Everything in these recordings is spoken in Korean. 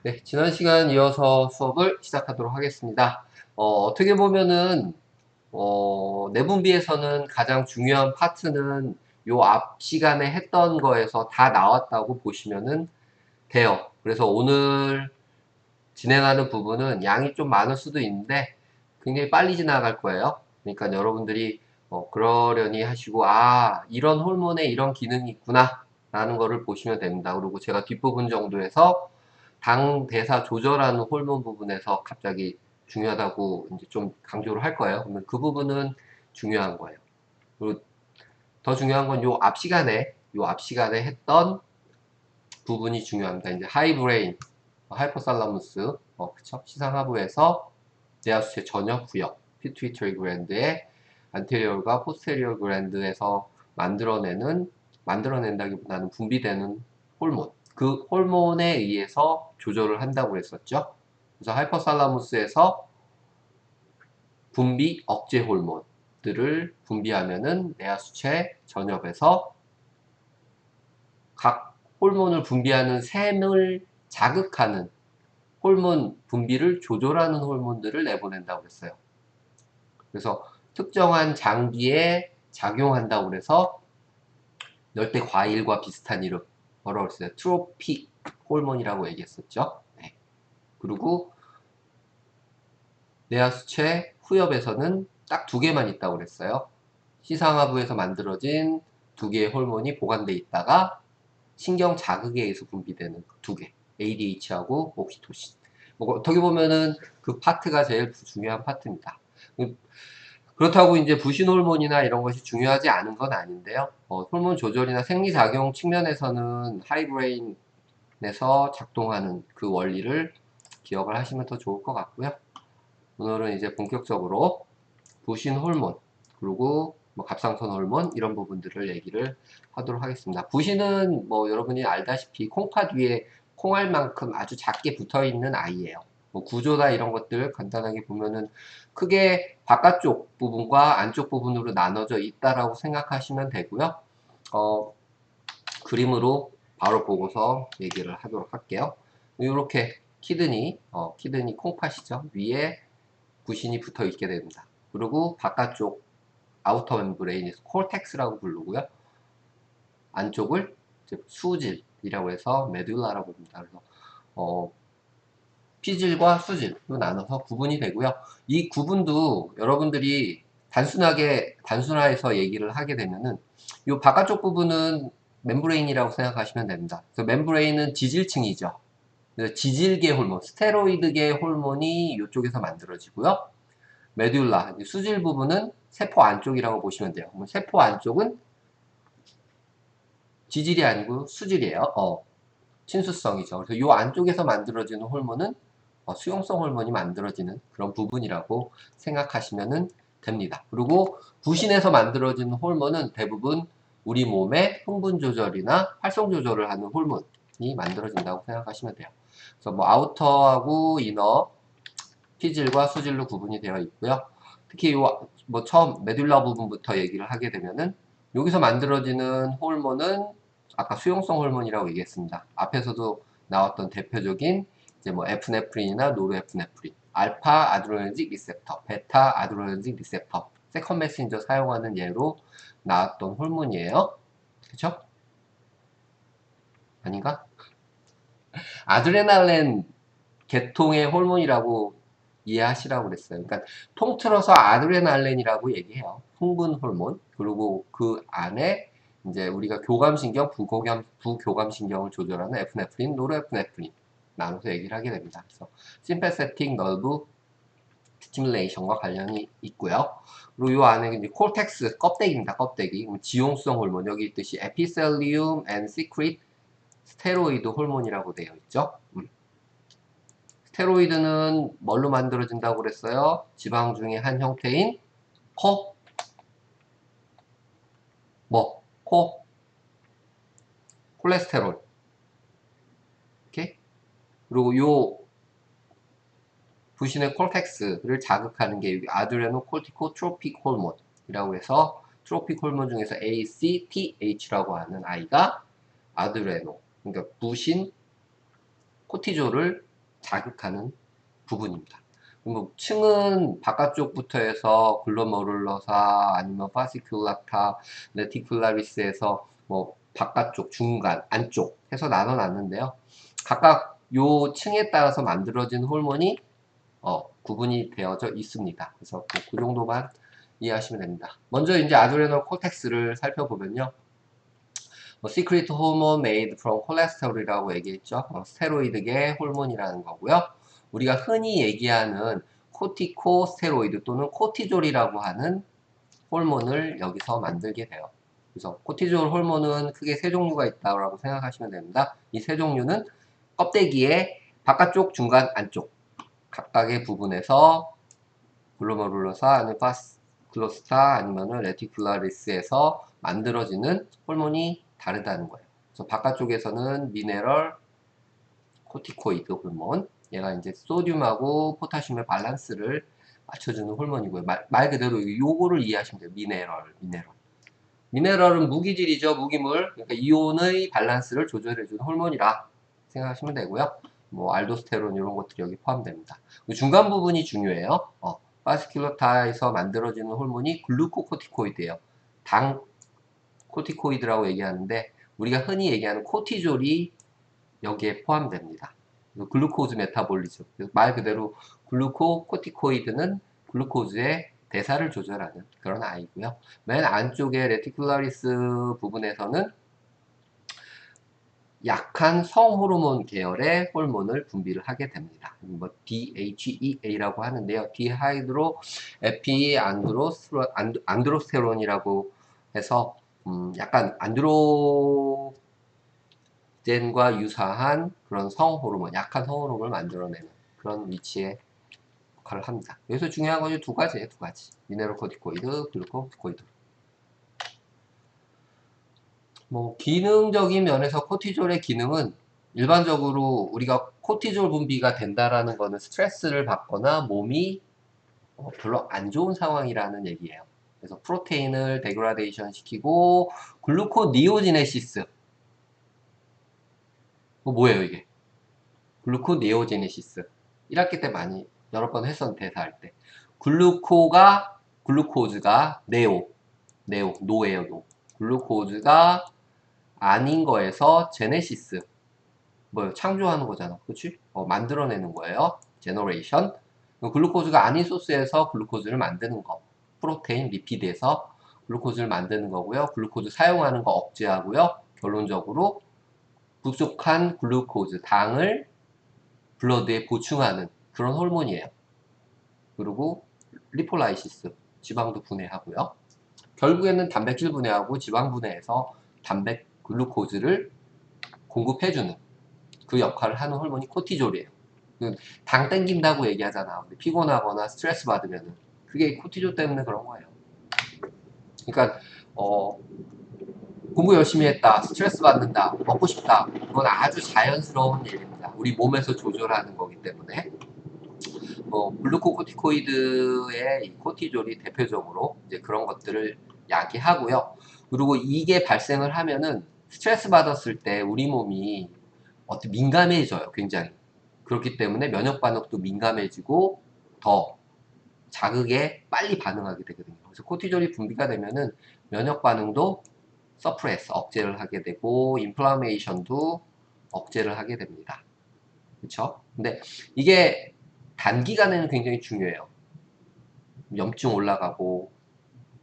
네, 지난 시간 이어서 수업을 시작하도록 하겠습니다. 어떻게 보면은, 내분비에서는 가장 중요한 파트는 요 앞 시간에 했던 거에서 다 나왔다고 보시면은 돼요. 그래서 오늘 진행하는 부분은 양이 좀 많을 수도 있는데 굉장히 빨리 지나갈 거예요. 그러니까 여러분들이 그러려니 하시고, 이런 호르몬에 이런 기능이 있구나 라는 거를 보시면 됩니다. 그리고 제가 뒷부분 정도에서 당 대사 조절하는 호르몬 부분에서 갑자기 중요하다고 이제 좀 강조를 할 거예요. 그러면 그 부분은 중요한 거예요. 그리고 더 중요한 건 요 앞 시간에 했던 부분이 중요합니다. 이제 하이 브레인, 하이포살라무스, 그쵸? 시상하부에서 뇌하수체 전역 구역, 피투이터리 그랜드의 안테리얼과 포스테리얼 그랜드에서 만들어낸다기보다는 분비되는 호르몬. 그 호르몬에 의해서 조절을 한다고 했었죠. 그래서 하이포살라무스에서 분비 억제 호르몬들을 분비하면은 뇌하수체 전엽에서 각 호르몬을 분비하는 샘을 자극하는 호르몬 분비를 조절하는 호르몬들을 내보낸다고 했어요. 그래서 특정한 장기에 작용한다고 그래서 열대 과일과 비슷한 이름 뭐라고 했어요? 트로픽 호르몬이라고 얘기했었죠. 네. 그리고 뇌하수체 후엽에서는 딱 두 개만 있다고 그랬어요. 시상하부에서 만들어진 두 개의 호르몬이 보관돼 있다가 신경 자극에 의해서 분비되는 두 개, ADH하고 옥시토신. 뭐 어떻게 보면은 그 파트가 제일 중요한 파트입니다. 그렇다고 이제 부신 호르몬이나 이런 것이 중요하지 않은 건 아닌데요. 호르몬 조절이나 생리작용 측면에서는 하이브레인에서 작동하는 그 원리를 기억을 하시면 더 좋을 것 같고요. 오늘은 이제 본격적으로 부신 호르몬, 그리고 뭐 갑상선 호르몬 이런 부분들을 얘기를 하도록 하겠습니다. 부신은 뭐 여러분이 알다시피 콩팥 위에 콩알만큼 아주 작게 붙어 있는 아이예요. 뭐 구조나 이런 것들 간단하게 보면은 크게 바깥쪽 부분과 안쪽 부분으로 나눠져 있다라고 생각하시면 되고요. 어, 그림으로 바로 보고서 얘기를 하도록 할게요. 이렇게 키드니 콩팥이죠. 위에 부신이 붙어 있게 됩니다. 그리고 바깥쪽 아우터 멤브레인, 콜텍스라고 부르고요. 안쪽을 수질이라고 해서 메듈라라고 부릅니다. 그래서 피질과 수질로 나눠서 구분이 되고요. 이 구분도 여러분들이 단순화해서 얘기를 하게 되면은 이 바깥쪽 부분은 멤브레인이라고 생각하시면 됩니다. 그래서 멤브레인은 지질층이죠. 지질계 호르몬, 스테로이드계 호르몬이 이쪽에서 만들어지고요. 메듈라, 수질 부분은 세포 안쪽이라고 보시면 돼요. 세포 안쪽은 지질이 아니고 수질이에요. 친수성이죠. 그래서 이 안쪽에서 만들어지는 호르몬은 수용성 호르몬이 만들어지는 그런 부분이라고 생각하시면 됩니다. 그리고 부신에서 만들어지는 호르몬은 대부분 우리 몸의 흥분 조절이나 활성 조절을 하는 호르몬이 만들어진다고 생각하시면 돼요. 그래서 뭐 아우터하고 이너, 피질과 수질로 구분이 되어 있고요. 특히 뭐 처음 메듈라 부분부터 얘기를 하게 되면은 여기서 만들어지는 호르몬은 아까 수용성 호르몬이라고 얘기했습니다. 앞에서도 나왔던 대표적인 이제 뭐 에프네프린이나 노르에프네프린, 알파 아드레너직 리셉터, 베타 아드레너직 리셉터, 세컨 메신저 사용하는 예로 나왔던 호르몬이에요. 그쵸? 아닌가? 아드레날렌 계통의 호르몬이라고 이해하시라고 그랬어요. 그러니까 통틀어서 아드레날렌이라고 얘기해요. 흥분 호르몬. 그리고 그 안에 이제 우리가 교감신경, 부교감신경을 조절하는 에프네프린, 노르에프네프린 나눠서 얘기를 하게 됩니다. 그래서 심패세틱 널브 스티뮬레이션과 관련이 있고요. 그리고 이 안에 이제 콜텍스 껍데기입니다. 껍데기. 지용성 호르몬 여기 있듯이 에피셀리움 앤 시크릿 스테로이드 호르몬이라고 되어 있죠. 스테로이드는 뭘로 만들어진다고 그랬어요? 지방 중의 한 형태인 코, 콜레스테롤. 이렇게. 그리고 요 부신의 콜텍스를 자극하는 게 여기 아드레노콜티코트로픽 호르몬이라고 해서 트로픽 호르몬 중에서 ACTH라고 하는 아이가 아드레노, 그러니까 부신 코티졸을 자극하는 부분입니다. 뭐 층은 바깥쪽부터 해서 글로머룰러사 아니면 파시큘라타, 레티큘라리스에서 뭐 바깥쪽, 중간, 안쪽 해서 나눠놨는데요. 각각 요 층에 따라서 만들어진 호르몬이 구분이 되어져 있습니다. 그래서 그 정도만 이해하시면 됩니다. 먼저 이제 아드레널 콜텍스를 살펴보면요. 시크릿 호르몬 메이드 프롬 콜레스테롤이라고 얘기했죠. 스테로이드계 호르몬이라는 거고요. 우리가 흔히 얘기하는 코티코스테로이드 또는 코티졸이라고 하는 호르몬을 여기서 만들게 돼요. 그래서 코티졸 호르몬은 크게 세 종류가 있다고 생각하시면 됩니다. 이 세 종류는 껍데기의 바깥쪽, 중간, 안쪽 각각의 부분에서 글로머룰러사 아니면 파스클로스타 아니면 레티큘라리스에서 만들어지는 호르몬이 다르다는 거예요. 그래서 바깥쪽에서는 미네럴 코티코이드 호르몬, 얘가 이제 소듐하고 포타슘의 밸런스를 맞춰주는 호르몬이고요. 말 그대로 요거를 이해하시면 돼요. 미네럴은 무기질이죠. 무기물. 그러니까 이온의 밸런스를 조절해주는 호르몬이라 생각하시면 되고요. 뭐 알도스테론 이런 것들이 여기 포함됩니다. 중간 부분이 중요해요. 파스큘러타에서 만들어지는 호르몬이 글루코코티코이드예요. 당 코티코이드라고 얘기하는데 우리가 흔히 얘기하는 코티졸이 여기에 포함됩니다. 글루코즈 메타볼리즘. 말 그대로 글루코코티코이드는 글루코즈의 대사를 조절하는 그런 아이고요. 맨 안쪽에 레티큘라리스 부분에서는 약한 성호르몬 계열의 호르몬을 분비를 하게 됩니다. 뭐 DHEA라고 하는데요. 디하이드로 에피 안드로스테론이라고 해서 약간 안드로젠과 유사한 그런 성호르몬, 약한 성호르몬을 만들어내는 그런 위치의 역할을 합니다. 여기서 중요한 것이 두 가지예요. 두 가지. 미네랄코티코이드, 글루코코티코이드. 뭐 기능적인 면에서 코티졸의 기능은 일반적으로 우리가 코티졸 분비가 된다라는 거는 스트레스를 받거나 몸이 별로 안 좋은 상황이라는 얘기예요. 그래서 프로테인을 데그라데이션 시키고 글루코니오지네시스. 뭐예요 이게? 글루코니오지네시스. 1학기 때 많이 여러 번 했었는데 대사할 때. 글루코즈가 노예요, 노. 글루코즈가 아닌 거에서 제네시스, 창조하는 거잖아. 그치? 만들어내는 거예요. 제너레이션. 글루코즈가 아닌 소스에서 글루코즈를 만드는 거. 프로테인, 리피드에서 글루코즈를 만드는 거고요. 글루코즈 사용하는 거 억제하고요. 결론적으로 부족한 글루코즈, 당을 블러드에 보충하는 그런 호르몬이에요. 그리고 리폴라이시스, 지방도 분해하고요. 결국에는 단백질 분해하고 지방 분해해서 글루코즈를 공급해주는 그 역할을 하는 호르몬이 코티졸이에요. 당 땡긴다고 얘기하잖아. 피곤하거나 스트레스 받으면은. 그게 코티졸 때문에 그런 거예요. 그러니까, 공부 열심히 했다. 스트레스 받는다. 먹고 싶다. 그건 아주 자연스러운 일입니다. 우리 몸에서 조절하는 거기 때문에. 글루코코티코이드의 이 코티졸이 대표적으로 이제 그런 것들을 야기하고요. 그리고 이게 발생을 하면은 스트레스 받았을 때 우리 몸이 민감해져요, 굉장히. 그렇기 때문에 면역 반응도 민감해지고 더 자극에 빨리 반응하게 되거든요. 그래서 코티졸이 분비가 되면은 면역 반응도 억제를 하게 되고 인플라메이션도 억제를 하게 됩니다. 그렇죠? 근데 이게 단기간에는 굉장히 중요해요. 염증 올라가고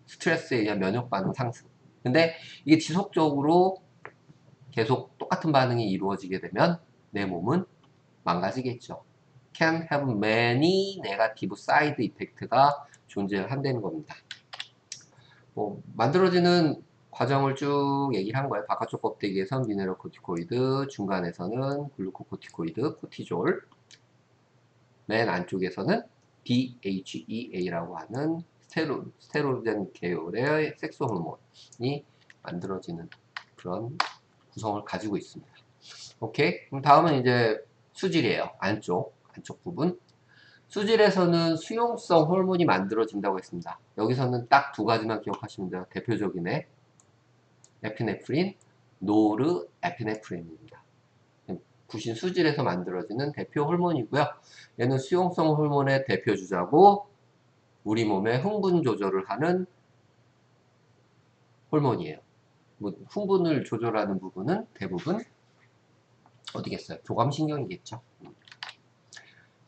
스트레스에 의한 면역 반응 상승. 근데 이게 지속적으로 계속 똑같은 반응이 이루어지게 되면 내 몸은 망가지겠죠. Can have many negative side effect가 존재한다는 겁니다. 만들어지는 과정을 쭉 얘기를 한 거예요. 바깥쪽 껍데기에선 미네랄코티코이드, 중간에서는 글루코코티코이드, 코티졸, 맨 안쪽에서는 DHEA라고 하는 스테로젠 계열의 섹스 호르몬이 만들어지는 그런 구성을 가지고 있습니다. 오케이? 그럼 다음은 이제 수질이에요. 안쪽 부분. 수질에서는 수용성 호르몬이 만들어진다고 했습니다. 여기서는 딱 두 가지만 기억하시면 돼요. 대표적인 애, 에피네프린, 노르에피네프린입니다. 부신 수질에서 만들어지는 대표 호르몬이고요. 얘는 수용성 호르몬의 대표 주자고 우리 몸의 흥분 조절을 하는 호르몬이에요. 뭐 흥분을 조절하는 부분은 대부분 어디겠어요? 교감신경이겠죠.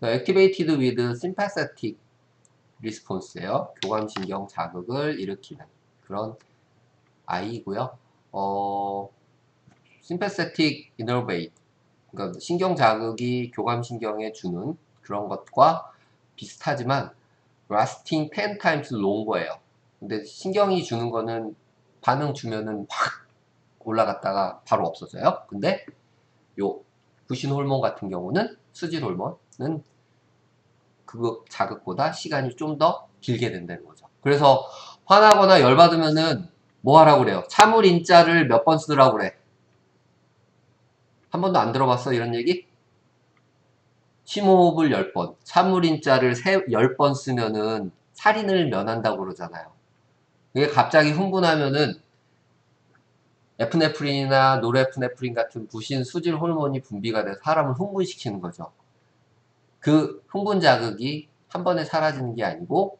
Activated with sympathetic response예요. 교감신경 자극을 일으키는 그런 아이고요. sympathetic innervate, 그러니까 신경 자극이 교감신경에 주는 그런 것과 비슷하지만 lasting 10 times longer 예요. 근데 신경이 주는 거는 반응 주면은 확 올라갔다가 바로 없어져요. 근데 요 부신 호르몬 같은 경우는 수질 호르몬은 그 자극보다 시간이 좀 더 길게 된다는 거죠. 그래서 화나거나 열받으면은 뭐 하라고 그래요? 참을 인자를 몇 번 쓰라고 그래? 한 번도 안 들어봤어 이런 얘기? 심호흡을 10번, 참을 인자를 10번 쓰면은 살인을 면한다고 그러잖아요. 이게 갑자기 흥분하면은 에프네프린이나 노르에프네프린 같은 부신 수질 호르몬이 분비가 돼서 사람을 흥분시키는 거죠. 그 흥분 자극이 한 번에 사라지는 게 아니고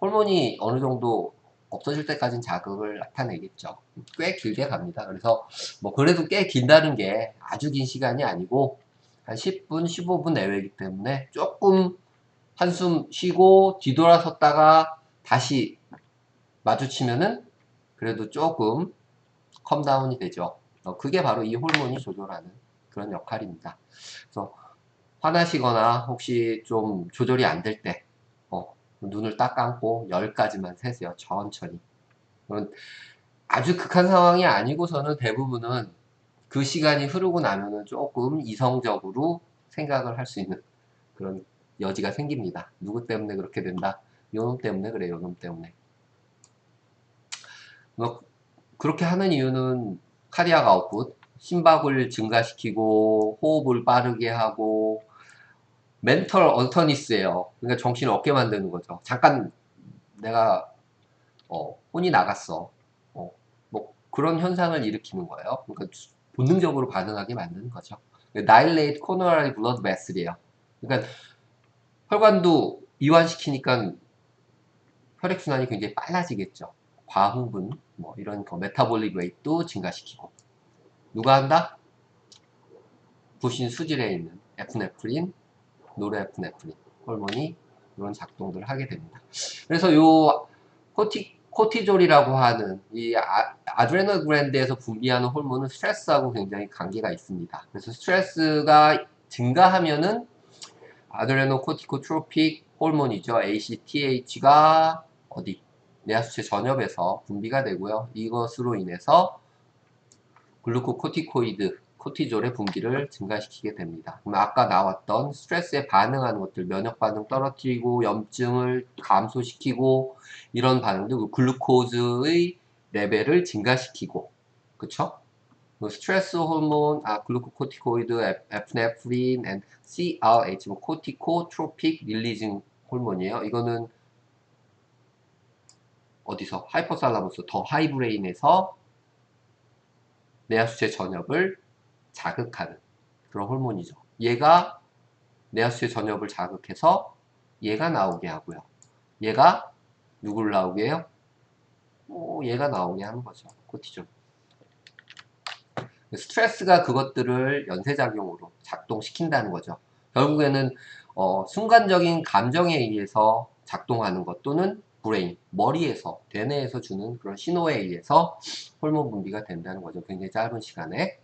호르몬이 어느 정도 없어질 때까지는 자극을 나타내겠죠. 꽤 길게 갑니다. 그래서 뭐 그래도 꽤 긴다는 게 아주 긴 시간이 아니고 한 10분, 15분 내외이기 때문에 조금 한숨 쉬고 뒤돌아섰다가 다시 마주치면은 그래도 조금 컴다운이 되죠. 그게 바로 이 호르몬이 조절하는 그런 역할입니다. 그래서 화나시거나 혹시 좀 조절이 안 될 때, 눈을 딱 감고 10까지만 세세요. 천천히. 아주 극한 상황이 아니고서는 대부분은 그 시간이 흐르고 나면은 조금 이성적으로 생각을 할 수 있는 그런 여지가 생깁니다. 누구 때문에 그렇게 된다? 요놈 때문에 그래, 요놈 때문에. 뭐, 그렇게 하는 이유는 카디악 아웃풋, 심박을 증가시키고 호흡을 빠르게 하고 멘털 얼터니스예요. 그러니까 정신을 없게 만드는 거죠. 잠깐 내가 혼이 나갔어. 뭐 그런 현상을 일으키는 거예요. 그러니까 본능적으로 반응하게 만드는 거죠. Dilate coronary blood vessel이에요. 그러니까 혈관도 이완시키니까 혈액순환이 굉장히 빨라지겠죠. 과흥분, 뭐 이런 거 메타볼릭 레이트도 증가시키고. 누가 한다? 부신 수질에 있는 에프네프린, 노르에프네프린 호르몬이 이런 작동들을 하게 됩니다. 그래서 요 코티졸이라고 하는 이 아드레널 글랜드에서 분비하는 호르몬은 스트레스하고 굉장히 관계가 있습니다. 그래서 스트레스가 증가하면은 아드레노 코티코트로픽 호르몬이죠. ACTH가 어디? 뇌하수체 전엽에서 분비가 되고요. 이것으로 인해서 글루코코티코이드, 코티졸의 분비를 증가시키게 됩니다. 그럼 아까 나왔던 스트레스에 반응하는 것들, 면역 반응 떨어뜨리고 염증을 감소시키고 이런 반응들, 글루코즈의 레벨을 증가시키고, 그쵸? 스트레스 호르몬, 글루코코티코이드, 에프네프린, CRH, 코티코트로픽 릴리징 호르몬이에요. 이거는 어디서? 하이포살라무스, 더 하이브레인에서 뇌하수체 전엽을 자극하는 그런 호르몬이죠. 얘가 뇌하수체 전엽을 자극해서 얘가 나오게 하고요. 얘가 누구를 나오게 해요? 얘가 나오게 하는 거죠. 코티졸. 스트레스가 그것들을 연쇄작용으로 작동시킨다는 거죠. 결국에는 순간적인 감정에 의해서 작동하는 것 또는 브레인, 머리에서, 대뇌에서 주는 그런 신호에 의해서 호르몬 분비가 된다는 거죠. 굉장히 짧은 시간에.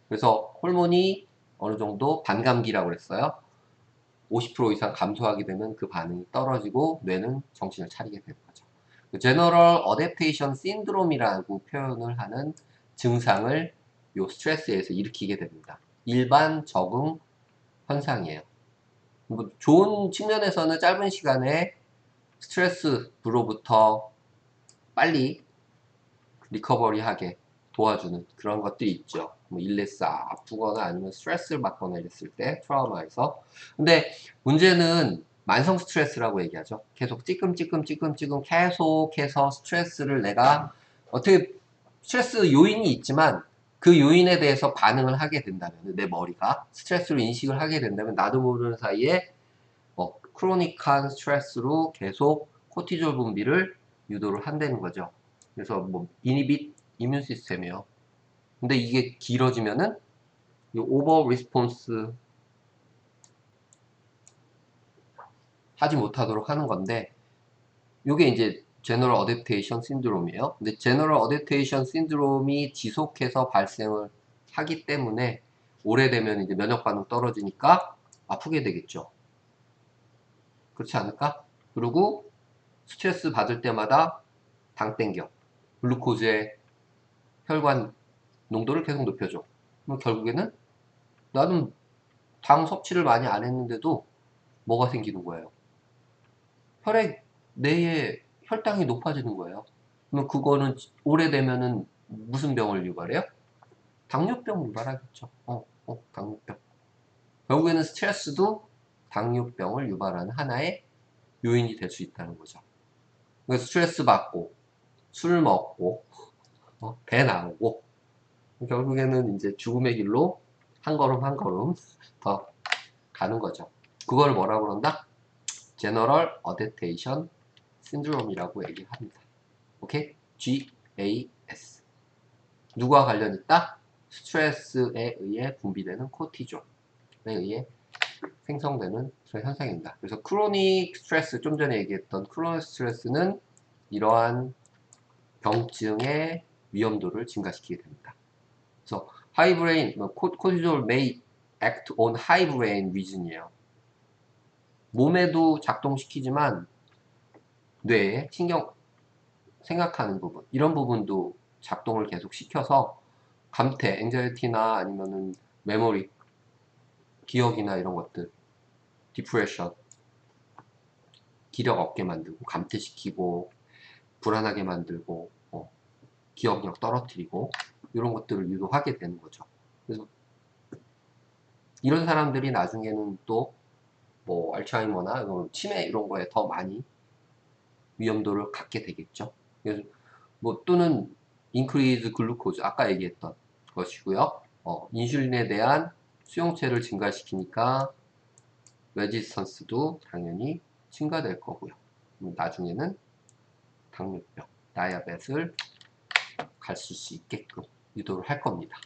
그래서 호르몬이 어느 정도 반감기라고 그랬어요. 50% 이상 감소하게 되면 그 반응이 떨어지고 뇌는 정신을 차리게 되는 거죠. 제너럴 어댑테이션 신드롬이라고 표현을 하는 증상을 요 스트레스에서 일으키게 됩니다. 일반 적응 현상이에요. 뭐 좋은 측면에서는 짧은 시간에 스트레스로부터 빨리 리커버리하게 도와주는 그런 것들이 있죠. 뭐 일레스 아프거나 아니면 스트레스를 받거나 이랬을 때 트라우마에서. 근데 문제는 만성 스트레스라고 얘기하죠. 계속 찌끔찌끔 계속해서 스트레스를 내가 어떻게 스트레스 요인이 있지만 그 요인에 대해서 반응을 하게 된다면, 내 머리가 스트레스로 인식을 하게 된다면 나도 모르는 사이에 크로닉한 스트레스로 계속 코티졸 분비를 유도를 한다는 거죠. 그래서 뭐 이니빗 이뮨 시스템이요. 근데 이게 길어지면은 이 오버 리스폰스 하지 못하도록 하는 건데, 이게 이제 제너럴 어댑테이션 신드롬이에요. 근데 제너럴 어댑테이션 신드롬이 지속해서 발생을 하기 때문에 오래되면 이제 면역 반응 떨어지니까 아프게 되겠죠. 그렇지 않을까? 그리고 스트레스 받을 때마다 당 땡겨. 글루코즈의 혈관 농도를 계속 높여줘. 그럼 결국에는 나는 당 섭취를 많이 안 했는데도 뭐가 생기는 거예요? 혈액 내에 혈당이 높아지는 거예요. 그러면 그거는 오래되면은 무슨 병을 유발해요? 당뇨병 유발하겠죠. 당뇨병. 결국에는 스트레스도 당뇨병을 유발하는 하나의 요인이 될 수 있다는 거죠. 그러니까 스트레스 받고 술 먹고 배 나오고 결국에는 이제 죽음의 길로 한 걸음 한 걸음 더 가는 거죠. 그걸 뭐라고 그런다? General Adaptation Syndrome이라고 얘기합니다. 오케이? GAS. 누가 관련 있다? 스트레스에 의해 분비되는 코티졸에 의해 생성되는 그런 현상입니다. 그래서 크로닉 스트레스, 좀 전에 얘기했던 크로닉 스트레스는 이러한 병증의 위험도를 증가시키게 됩니다. 그래서 high brain, cortisol may act on high brain region이에요. 몸에도 작동시키지만 뇌에 신경 생각하는 부분, 이런 부분도 작동을 계속 시켜서 감퇴, 앵자이티나 아니면은 메모리, 기억이나 이런 것들, 디프레션, 기력 없게 만들고 감퇴시키고 불안하게 만들고 기억력 떨어뜨리고 이런 것들을 유도하게 되는 거죠. 그래서 이런 사람들이 나중에는 또 뭐 알츠하이머나 치매 이런 거에 더 많이 위험도를 갖게 되겠죠. 그래서 뭐 또는 인크리즈 글루코즈 아까 얘기했던 것이고요. 인슐린에 대한 수용체를 증가시키니까 레지스턴스도 당연히 증가될 거고요. 나중에는 당뇨병, 다이아벳을 갈 수 있게끔 유도를 할 겁니다.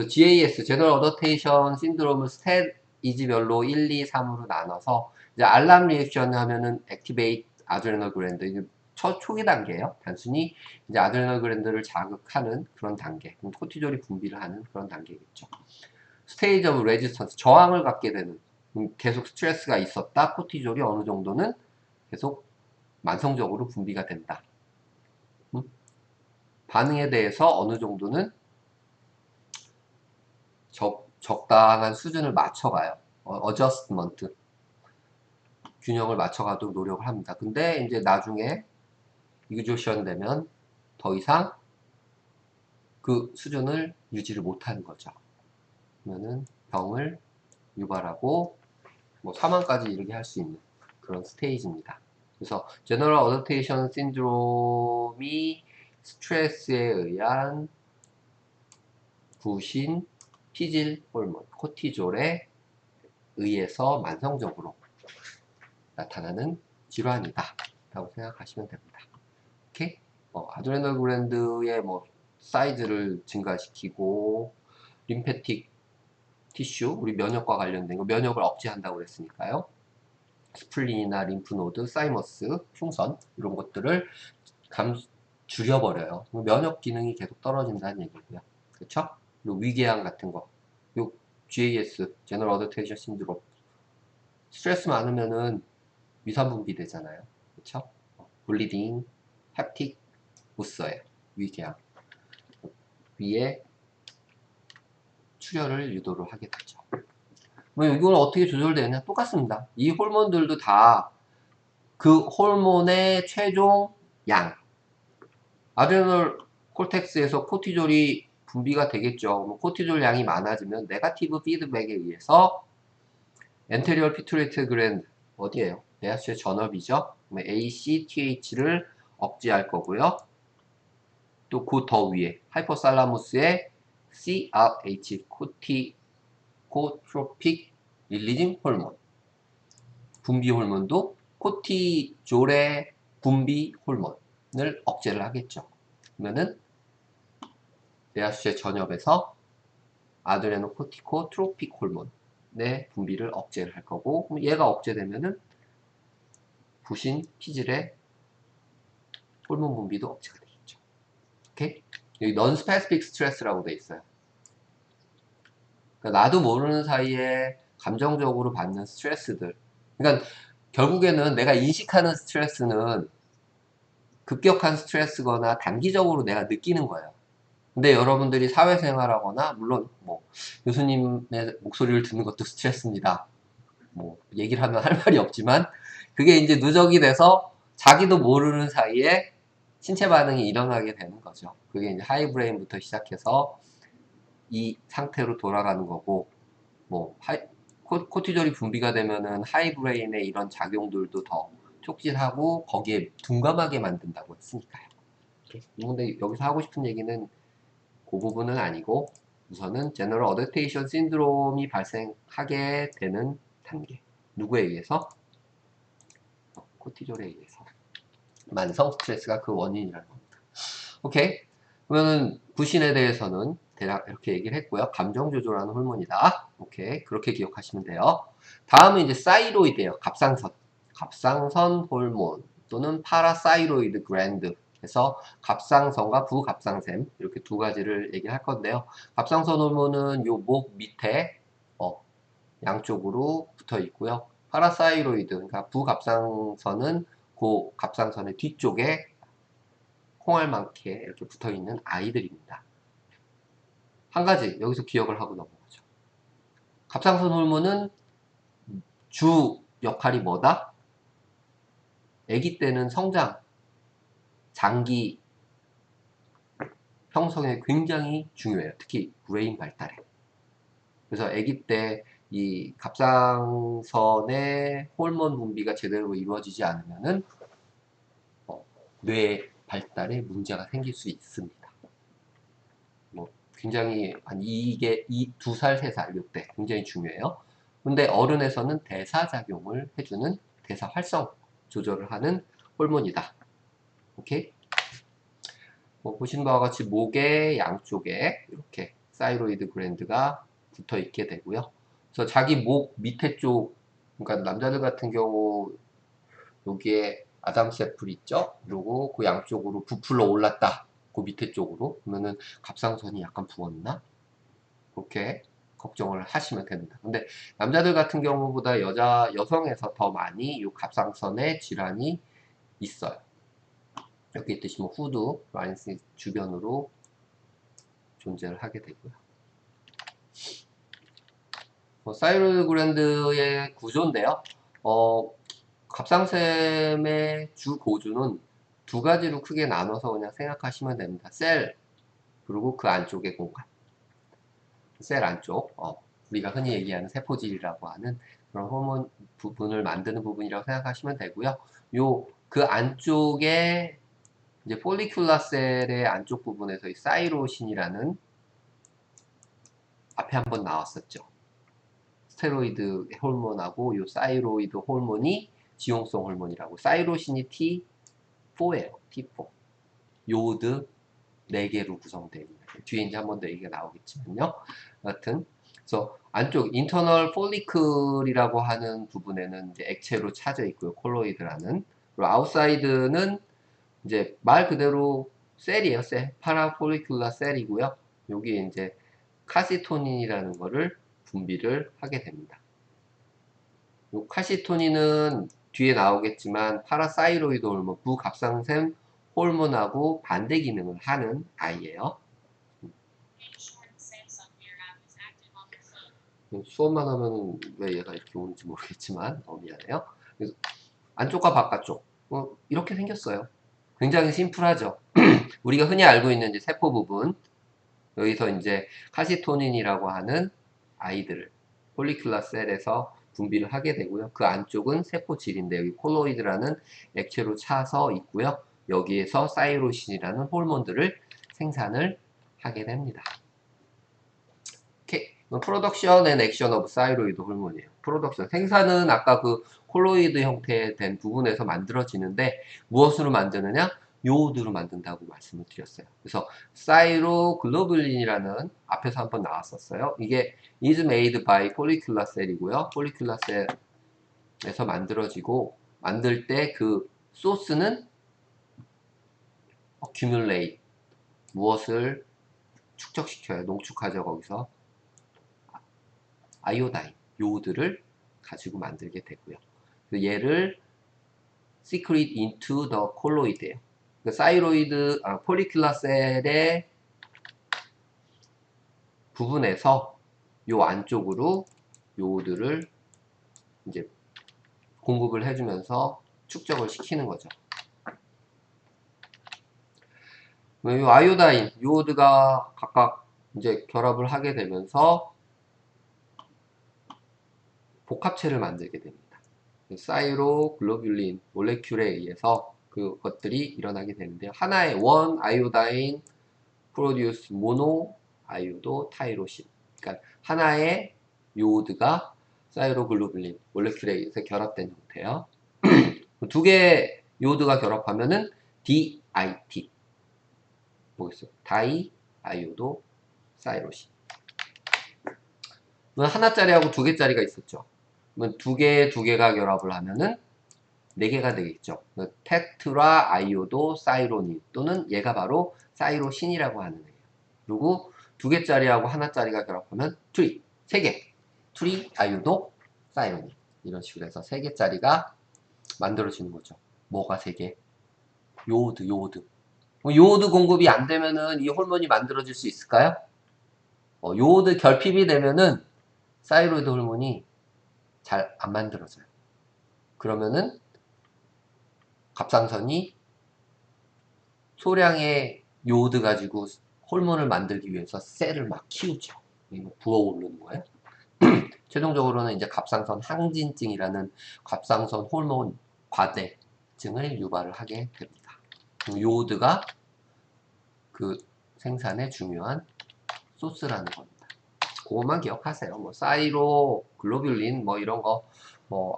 GAS, General Adaptation Syndrome을 스테이지별로 1, 2, 3으로 나눠서 이제 알람 리액션 하면은 액티베이트 아드레널 그랜드, 초기 단계예요. 단순히 이제 아드레널 그랜드를 자극하는 그런 단계, 코티졸이 분비를 하는 그런 단계겠죠. 스테이지 오브 레지스턴스, 저항을 갖게 되는, 계속 스트레스가 있었다. 코티졸이 어느 정도는 계속 만성적으로 분비가 된다. 반응에 대해서 어느 정도는 적당한 수준을 맞춰가요. 어저스트먼트, 균형을 맞춰가도록 노력을 합니다. 근데 이제 나중에 이그조션 되면 더 이상 그 수준을 유지를 못하는 거죠. 그러면은 병을 유발하고 뭐 사망까지 이르게 할 수 있는 그런 스테이지입니다. 그래서 제너럴 어댑테이션 신드롬이 스트레스에 의한 부신 피질 호르몬 코티졸에 의해서 만성적으로 나타나는 질환이다 라고 생각하시면 됩니다. 오케이? 아드레널 글랜드의 뭐 사이즈를 증가시키고 림페틱 티슈, 우리 면역과 관련된 거, 면역을 억제한다고 그랬으니까요. 스플린이나 림프노드, 사이머스, 흉선 이런 것들을 줄여버려요. 면역 기능이 계속 떨어진다는 얘기고요. 그렇죠? 그리고 위궤양 같은 거, 요 GAS, General Adaptation Syndrome, 스트레스 많으면은 위산 분비되잖아요. 그렇죠? 블리딩, 햅틱, 무스예요. 위궤양. 위에 출혈을 유도를 하게 되죠. 뭐 이건 어떻게 조절되느냐? 똑같습니다. 이 호르몬들도 다 그 호르몬의 최종 양. 아드레널 콜텍스에서 코티졸이 분비가 되겠죠. 코티졸 양이 많아지면 네가티브 피드백에 의해서 엔테리얼 피투레이트 그랜드 어디에요? 뇌하수의 전업이죠. ACTH를 억제할 거고요. 또 그 더 위에 하이포살라무스의 CRH, 코티코트로픽 릴리징 호르몬. 분비 호르몬도 코티졸의 분비 호르몬을 억제를 하겠죠. 그러면은 뇌하수체 전엽에서 아드레노코티코트로픽 호르몬의 분비를 억제를 할 거고, 그럼 얘가 억제되면은 부신 피질의 호르몬 분비도 억제가 되겠죠. 오케이? 여기 non-specific stress라고 돼 있어요. 그러니까 나도 모르는 사이에 감정적으로 받는 스트레스들. 그러니까 결국에는 내가 인식하는 스트레스는 급격한 스트레스거나 단기적으로 내가 느끼는 거예요. 근데 여러분들이 사회생활하거나 물론 뭐 교수님의 목소리를 듣는 것도 스트레스입니다. 뭐 얘기를 하면 할 말이 없지만 그게 이제 누적이 돼서 자기도 모르는 사이에 신체 반응이 일어나게 되는 거죠. 그게 이제 하이브레인부터 시작해서 이 상태로 돌아가는 거고, 뭐 코티졸이 분비가 되면은 하이브레인의 이런 작용들도 더 촉진하고 거기에 둔감하게 만든다고 했으니까요. 근데 여기서 하고 싶은 얘기는 그 부분은 아니고 우선은 제너럴 어댑테이션 신드롬이 발생하게 되는 단계. 누구에 의해서? 코티졸에 의해서. 만성 스트레스가 그 원인이라는 겁니다. 오케이. 그러면은 부신에 대해서는 대략 이렇게 얘기를 했고요. 감정 조절하는 호르몬이다. 오케이. 그렇게 기억하시면 돼요. 다음은 이제 사이로이드예요. 갑상선. 갑상선 호르몬 또는 파라사이로이드 그랜드. 그래서 갑상선과 부갑상샘 이렇게 두 가지를 얘기할 건데요. 갑상선 호르몬은 요 목 밑에 양쪽으로 붙어 있고요. 파라사이로이드, 그러니까 부갑상선은 그 갑상선의 뒤쪽에 콩알만하게 이렇게 붙어 있는 아이들입니다. 한 가지 여기서 기억을 하고 넘어가죠. 갑상선 호르몬은 주 역할이 뭐다? 아기 때는 성장, 장기 형성에 굉장히 중요해요. 특히 브레인 발달에. 그래서 아기 때 이 갑상선의 호르몬 분비가 제대로 이루어지지 않으면은 뇌 발달에 문제가 생길 수 있습니다. 뭐 굉장히 한 이게 2살, 3살 이때 굉장히 중요해요. 근데 어른에서는 대사작용을 해주는 대사 활성 조절을 하는 호르몬이다. 오케이? 뭐 보시는 바와 같이 목의 양쪽에 이렇게 사이로이드 글랜드가 붙어 있게 되고요. 그래서 자기 목 밑에 쪽, 그러니까 남자들 같은 경우 여기에 아담세플 있죠? 그리고 그 양쪽으로 부풀러 올랐다. 그 밑에 쪽으로. 그러면은 갑상선이 약간 부었나? 그렇게 걱정을 하시면 됩니다. 근데 남자들 같은 경우보다 여성에서 더 많이 이 갑상선에 질환이 있어요. 여기 있듯이 뭐 후두, 라인스 주변으로 존재를 하게 되고요. 사이로이드 글랜드의 구조인데요. 갑상샘의 주 고주는 두 가지로 크게 나눠서 그냥 생각하시면 됩니다. 셀, 그리고 그 안쪽의 공간. 셀 안쪽, 우리가 흔히 얘기하는 세포질이라고 하는 그런 호르몬 부분을 만드는 부분이라고 생각하시면 되고요. 그 안쪽에 이제 폴리큘라 셀의 안쪽 부분에서 이 사이로신이라는 앞에 한번 나왔었죠. 스테로이드 호르몬하고 이 사이로이드 호르몬이 지용성 호르몬이라고. 사이로신이 T4예요. T4. 요오드 4개로 구성되어 있는. 뒤에 이제 한 번 더 얘기가 나오겠지만요. 여하튼 그래서 안쪽 인터널 폴리클이라고 하는 부분에는 이제 액체로 차져 있고요. 콜로이드라는. 그리고 아웃사이드는 이제 말 그대로 셀이에요. 셀. 파라폴리큘라 셀이고요. 여기에 이제 카시토닌이라는 거를 분비를 하게 됩니다. 요 카시토닌은 뒤에 나오겠지만 파라사이로이드 호르몬, 부갑상샘 호르몬하고 반대 기능을 하는 아이예요. 수업만 하면 왜 얘가 이렇게 오는지 모르겠지만 미안해요. 그래서 안쪽과 바깥쪽 이렇게 생겼어요. 굉장히 심플하죠. 우리가 흔히 알고 있는 이제 세포 부분, 여기서 이제 카시토닌이라고 하는 아이들을 폴리큘라 셀에서 분비를 하게 되고요. 그 안쪽은 세포질인데 여기 콜로이드라는 액체로 차서 있고요. 여기에서 사이로신이라는 호르몬들을 생산을 하게 됩니다. 프로덕션 앤 액션 오브 사이로이드 호르몬이에요. 프로덕션, 생산은 아까 그 콜로이드 형태된 부분에서 만들어지는데 무엇으로 만드느냐? 요오드로 만든다고 말씀을 드렸어요. 그래서 사이로글로불린이라는 앞에서 한번 나왔었어요. 이게 is made by follicular cell이고요. follicular cell에서 만들어지고 만들 때 그 소스는 accumulate, 무엇을 축적시켜요. 농축하죠. 거기서 아이오다인, 요오드를 가지고 만들게 되고요. 얘를 secrete into the colloid예요. 그 사이로이드, 폴리큘러 셀의 부분에서 요 안쪽으로 요오드를 이제 공급을 해주면서 축적을 시키는 거죠. 이 아이오다인, 요오드가 각각 이제 결합을 하게 되면서 복합체를 만들게 됩니다. 사이로글로뷸린 몰레큘에 의해서 그것들이 일어나게 되는데요. 하나의 원 아이오다인 프로듀스 모노 아이오도 타이로신. 그러니까 하나의 요오드가 사이로글로뷸린 몰레큘에 의해서 결합된 형태예요. 두 개의 요오드가 결합하면은 DIT. 뭐겠어요? 다이 아이오도 사이로신. 하나짜리하고 두 개짜리가 있었죠. 두 개가 결합을 하면은 네 개가 되겠죠. 테트라 아이오도 사이로닌 또는 얘가 바로 사이로신이라고 하는 애예요. 그리고 두 개짜리하고 하나짜리가 결합하면 트리, 세 개. 트리 아이오도 사이로닌. 이런 식으로 해서 세 개짜리가 만들어지는 거죠. 뭐가 세 개? 요오드. 요오드 공급이 안 되면은 이 호르몬이 만들어질 수 있을까요? 요오드 결핍이 되면은 사이로이드 호르몬이 잘 안 만들어져요. 그러면은 갑상선이 소량의 요오드 가지고 호르몬을 만들기 위해서 셀을 막 키우죠. 부어오르는 거예요. 최종적으로는 이제 갑상선 항진증이라는 갑상선 호르몬 과대증을 유발을 하게 됩니다. 요오드가 그 생산에 중요한 소스라는 겁니다. 그것만 기억하세요. 뭐 사이로, 글로뷸린 뭐 이런 거 뭐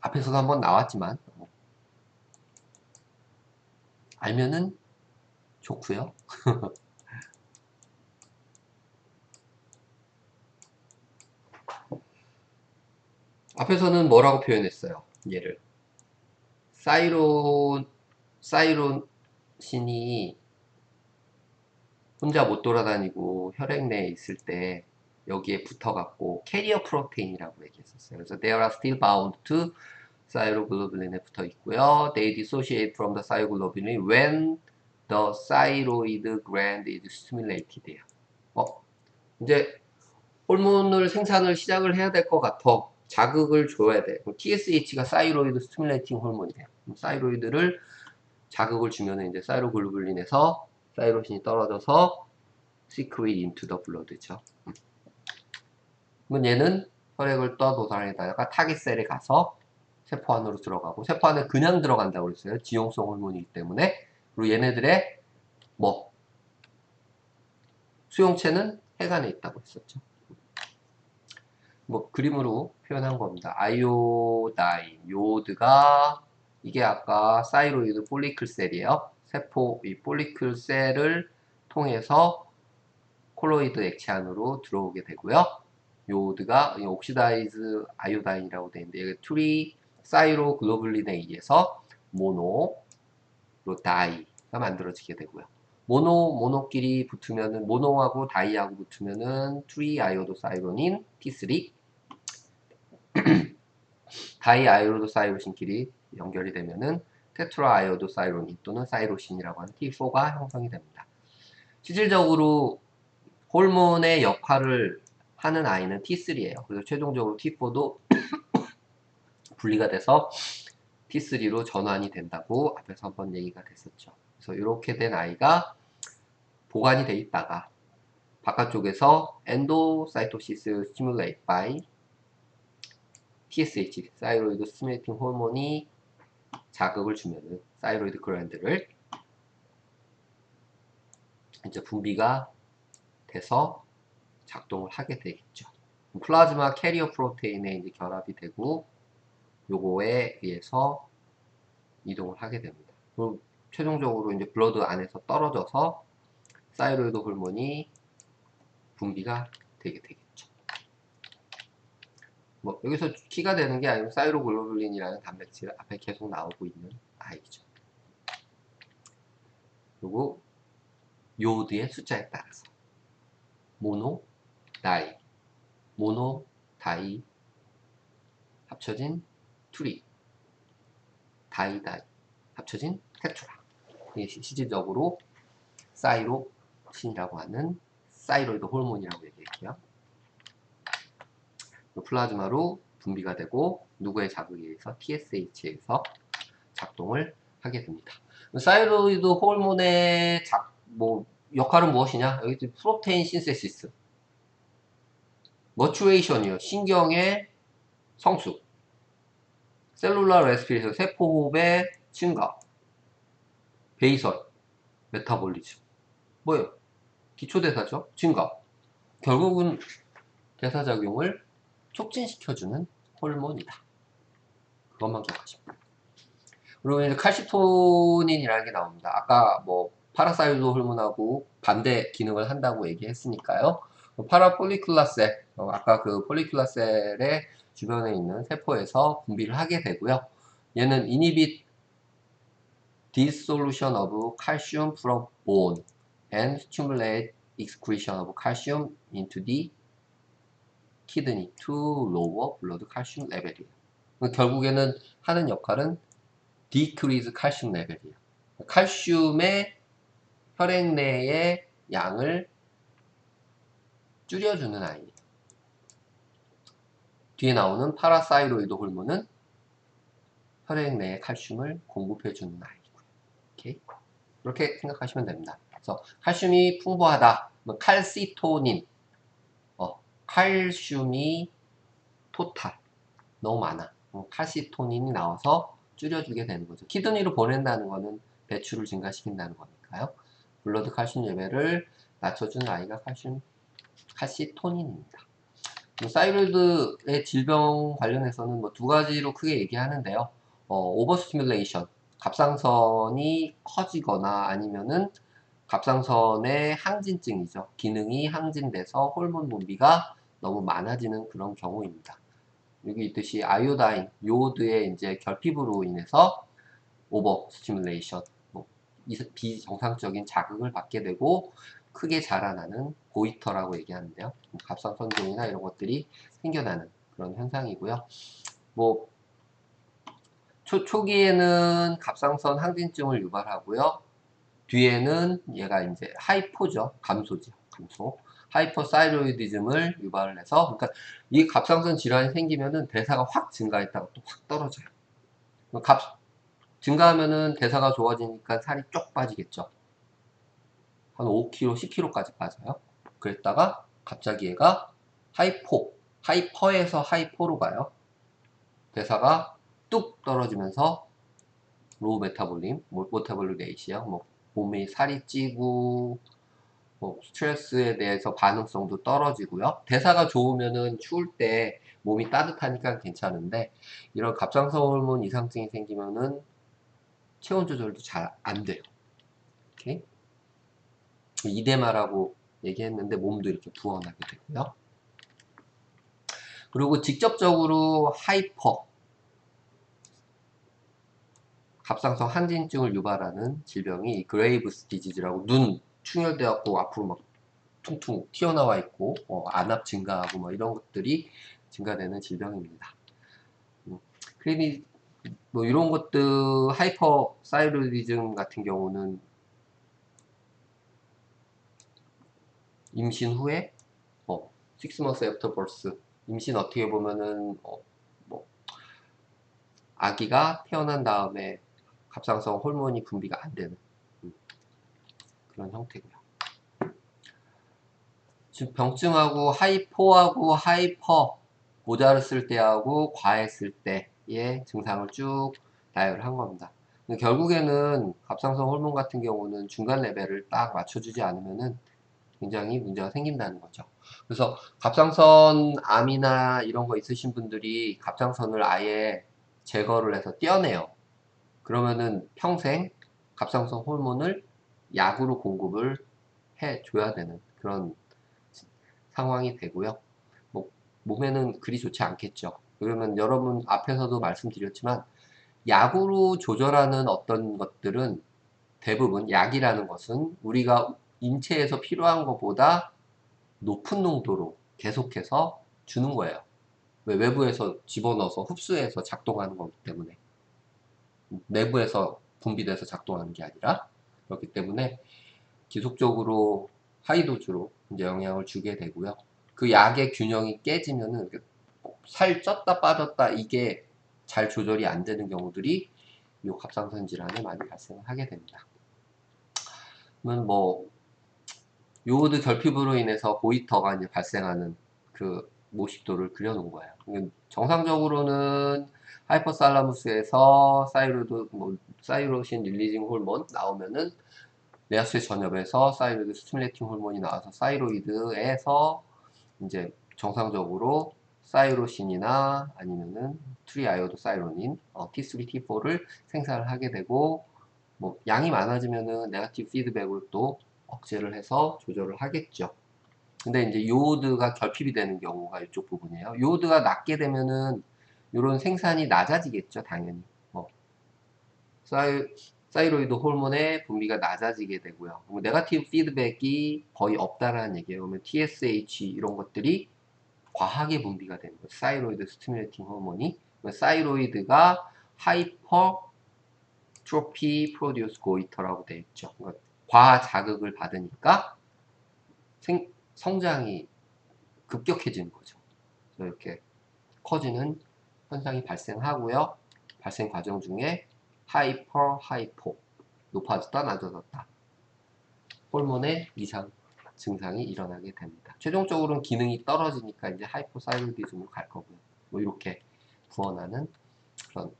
앞에서도 한번 나왔지만 알면은 좋고요. 앞에서는 뭐라고 표현했어요? 얘를 사이로신이 혼자 못 돌아다니고 혈액 내에 있을 때 여기에 붙어갖고 캐리어 프로테인이라고 얘기했었어요. 그래서 they are still bound to 사이로글로뷸린에 붙어 있고요. They dissociate from the thyroglobulin when the thyroid gland is stimulated. 이제 호르몬을 생산을 시작을 해야 될 것 같아. 자극을 줘야 돼. TSH가 사이로이드 스티뮬레이팅 호르몬이에요. 사이로이드를 자극을 주면 이제 사이로글로뷸린에서 사이로신이 떨어져서 secrete into the blood죠. 그럼 얘는 혈액을 떠도달다가 타깃셀에 가서 세포 안으로 들어가고 세포 안에 그냥 들어간다고 그랬어요. 지용성 호르몬이기 때문에. 그리고 얘네들의 뭐 수용체는 혈관에 있다고 했었죠. 뭐 그림으로 표현한 겁니다. 아이오다인, 요오드가 이게 아까 사이로이드 폴리클셀이에요. 세포 이 폴리클셀을 통해서 콜로이드 액체 안으로 들어오게 되고요. 요오드가 옥시다이즈 아이오다인이라고 되어 있는데 이게 트리 사이로글로뷸린에 의해서 모노로 다이가 만들어지게 되고요. 모노끼리 붙으면은 모노하고 다이하고 붙으면은 트리 아이오도 사이로닌 T3, 다이 아이오도 사이로신끼리 연결이 되면은 테트라 아이오도 사이로닌 또는 사이로신이라고 하는 T4가 형성이 됩니다. 실질적으로 호르몬의 역할을 하는 아이는 T3예요. 그래서 최종적으로 T4도 분리가 돼서 T3로 전환이 된다고 앞에서 한번 얘기가 됐었죠. 그래서 이렇게 된 아이가 보관이 돼 있다가 바깥쪽에서 엔도사이토시스 스티뮬레이트 바이 TSH, 사이로이드 스티뮬레이팅 호르몬이 자극을 주면은 사이로이드 글랜드를 이제 분비가 돼서 작동을 하게 되겠죠. 플라즈마 캐리어 프로테인에 이제 결합이 되고 요거에 의해서 이동을 하게 됩니다. 그리고 최종적으로 이제 블러드 안에서 떨어져서 사이로이드 호르몬이 분비가 되게 되겠죠. 뭐 여기서 키가 되는 게 아니고 사이로글로불린이라는 단백질 앞에 계속 나오고 있는 아이죠. 그리고 요오드의 숫자에 따라서 모노, 다이, 모노, 다이 합쳐진 투리, 다이다이 합쳐진 테트라. 이게 실질적으로 사이로신이라고 하는 사이로이드 호르몬이라고 얘기했고요. 플라즈마로 분비가 되고 누구의 자극에 의해서 TSH에 의해서 작동을 하게 됩니다. 사이로이드 호르몬의 역할은 무엇이냐? 여기 프로테인 신세시스, 머추레이션이요, 신경의 성숙, 셀룰라 레스피레이션, 세포호흡의 증가, 베이설, 메타볼리즘. 뭐예요? 기초대사죠? 증가. 결국은 대사작용을 촉진시켜주는 호르몬이다. 그것만 기억하시면 됩니다. 그리고 이제 칼시토닌이라는 게 나옵니다. 아까 뭐 파라사이로드 호르몬하고 반대 기능을 한다고 얘기했으니까요. 파라폴리큘라셀, 아까 그 폴리큘라셀의 주변에 있는 세포에서 분비를 하게 되고요. 얘는 inhibit dissolution of calcium from bone and stimulate excretion of calcium into the kidney to lower blood calcium level이에요. 결국에는 하는 역할은 decrease calcium level이에요. 칼슘의 혈액 내의 양을 줄여주는 아이예요. 뒤에 나오는 파라사이로이드 호르몬은 혈액 내에 칼슘을 공급해주는 아이고요. 오케이? 이렇게 생각하시면 됩니다. 그래서 칼슘이 풍부하다. 칼시토닌, 칼슘이 토탈 너무 많아. 칼시토닌이 나와서 줄여주게 되는 거죠. 키드니로 보낸다는 거는 배출을 증가시킨다는 거니까요. 블러드 칼슘 레벨을 낮춰주는 아이가 칼시토닌입니다. 사이로이드의 질병 관련해서는 뭐 두 가지로 크게 얘기하는데요. 오버스티뮬레이션, 갑상선이 커지거나 아니면은 갑상선의 항진증이죠. 기능이 항진돼서 호르몬 분비가 너무 많아지는 그런 경우입니다. 여기 있듯이 아이오다인, 요오드의 이제 결핍으로 인해서 오버 스티뮬레이션, 비정상적인 자극을 받게 되고 크게 자라나는 고이터라고 얘기하는데요. 갑상선종이나 이런 것들이 생겨나는 그런 현상이고요. 뭐 초기에는 갑상선 항진증을 유발하고요. 뒤에는 얘가 이제 하이포죠. 감소죠. 감소. 하이퍼사이로이디즘을 유발을 해서, 그러니까 이 갑상선 질환이 생기면은 대사가 확 증가했다가 또 확 떨어져요. 증가하면은 대사가 좋아지니까 살이 쪽 빠지겠죠. 한 5kg, 10kg까지 빠져요. 그랬다가 갑자기 얘가 하이퍼에서 하이포로 가요. 대사가 뚝 떨어지면서 로우 메타볼림, 메타볼릭 레이시요. 뭐 몸에 살이 찌고 스트레스에 대해서 반응성도 떨어지고요. 대사가 좋으면은 추울 때 몸이 따뜻하니까 괜찮은데 이런 갑상선 호르몬 이상증이 생기면은 체온 조절도 잘 안 돼요. 오케이? 이데마라고 얘기했는데 몸도 이렇게 부어나게 되고요. 그리고 직접적으로 갑상선 항진증을 유발하는 질병이 그레이브스 디지즈라고, 눈 충혈되었고 앞으로 막 퉁퉁 튀어나와 있고 안압 증가하고 뭐 이런 것들이 증가되는 질병입니다. 그러니 뭐 이런 것들, 하이퍼사이로이디즘 같은 경우는 임신 후에 6 months after birth, 임신 어떻게 보면은 뭐 아기가 태어난 다음에 갑상선 호르몬이 분비가 안 되는 그런 형태고요. 지금 병증하고 하이포하고 하이퍼, 모자랐을 때하고 과했을 때의 증상을 쭉 나열을 한 겁니다. 결국에는 갑상선 호르몬 같은 경우는 중간 레벨을 딱 맞춰주지 않으면은 굉장히 문제가 생긴다는 거죠. 그래서 갑상선 암이나 이런 거 있으신 분들이 갑상선을 아예 제거를 해서 떼어내요. 그러면은 평생 갑상선 호르몬을 약으로 공급을 해줘야 되는 그런 상황이 되고요. 뭐, 몸에는 그리 좋지 않겠죠. 그러면 여러분 앞에서도 말씀드렸지만 약으로 조절하는 어떤 것들은 대부분 약이라는 것은 우리가 인체에서 필요한 것보다 높은 농도로 계속해서 주는 거예요. 왜? 외부에서 집어넣어서 흡수해서 작동하는 거기 때문에. 내부에서 분비돼서 작동하는 게 아니라. 그렇기 때문에 지속적으로 하이도즈로 이제 영향을 주게 되고요. 그 약의 균형이 깨지면은 살 쪘다 빠졌다 이게 잘 조절이 안 되는 경우들이 이 갑상선 질환에 많이 발생하게 됩니다. 그러면 뭐 요오드 결핍으로 인해서 고이터가 이제 발생하는 그 모식도를 그려놓은 거예요. 정상적으로는 하이포살라무스에서 사이로신 릴리징 호르몬 나오면은 뇌하수의 전엽에서 사이로이드 스티뮬레이팅 호르몬이 나와서 사이로이드에서 이제 정상적으로 사이로신이나 아니면은 트리아이오도 사이로닌, T3, T4를 생산을 하게 되고, 뭐 양이 많아지면은 네거티브 피드백으로 또 억제를 해서 조절을 하겠죠. 근데 이제 요오드가 결핍이 되는 경우가 이쪽 부분이에요. 요오드가 낮게 되면은 이런 생산이 낮아지겠죠, 당연히. 사이, 사이로이드 호르몬의 분비가 낮아지게 되고요. 네거티브 피드백이 거의 없다라는 얘기예요. 그러면 TSH 이런 것들이 과하게 분비가 되는 거예요. 사이로이드 스티뮬레이팅 호르몬이. 사이로이드가 하이퍼트로피 프로듀스 고이터라고 되어 있죠. 그러니까 과하 자극을 받으니까 성장이 급격해지는 거죠. 이렇게 커지는 현상이 발생하고요. 발생 과정 중에 하이포 높아졌다 낮아졌다 호르몬의 이상 증상이 일어나게 됩니다. 최종적으로는 기능이 떨어지니까 이제 하이포사이로디즘으로 갈 거고요. 뭐 이렇게 부어나는 그런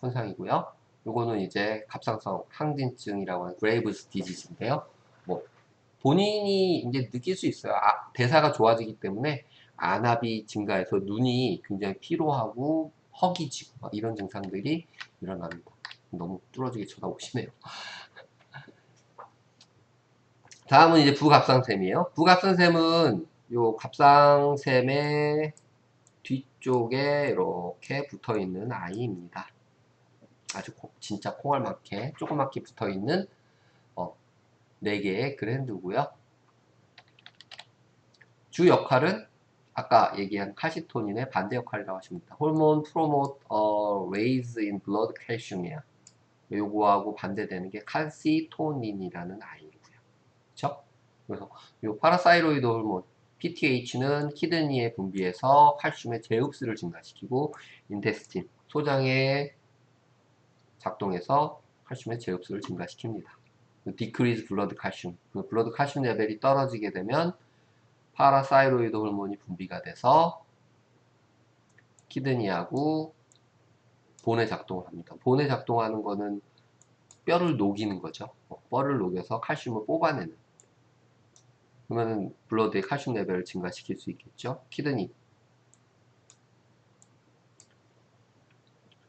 현상이고요. 요거는 이제 갑상선 항진증이라고 하는 그레이브스 디지즈인데요. 뭐 본인이 이제 느낄 수 있어요. 대사가 좋아지기 때문에 안압이 증가해서 눈이 굉장히 피로하고 허기지고 이런 증상들이 일어납니다. 너무 뚫어지게 쳐다보시네요. 다음은 이제 부갑상샘이에요. 부갑상샘은 요 갑상샘의 뒤쪽에 이렇게 붙어 있는 아이입니다. 아주 진짜 콩알맞게 조그맣게 붙어 있는 4개의 그랜드고요. 주 역할은 아까 얘기한 칼시토닌의 반대 역할이라고 하시면 됩니다. 호르몬 프로모트 raise in blood calcium이야. 요거하고 반대되는 게 칼시토닌이라는 아이고요. 그렇죠? 그래서 요 파라사이로이드 호르몬 PTH는 키드니에 분비해서 칼슘의 재흡수를 증가시키고 인테스틴 소장에 작동해서 칼슘의 재흡수를 증가시킵니다. 디크리즈 블러드 칼슘 블러드 칼슘 레벨이 떨어지게 되면 파라사이로이드 호르몬이 분비가 돼서 키드니하고 본에 작동을 합니다. 본에 작동하는 거는 뼈를 녹이는 거죠. 뼈를 녹여서 칼슘을 뽑아내는. 그러면 블러드의 칼슘 레벨을 증가시킬 수 있겠죠. 키드니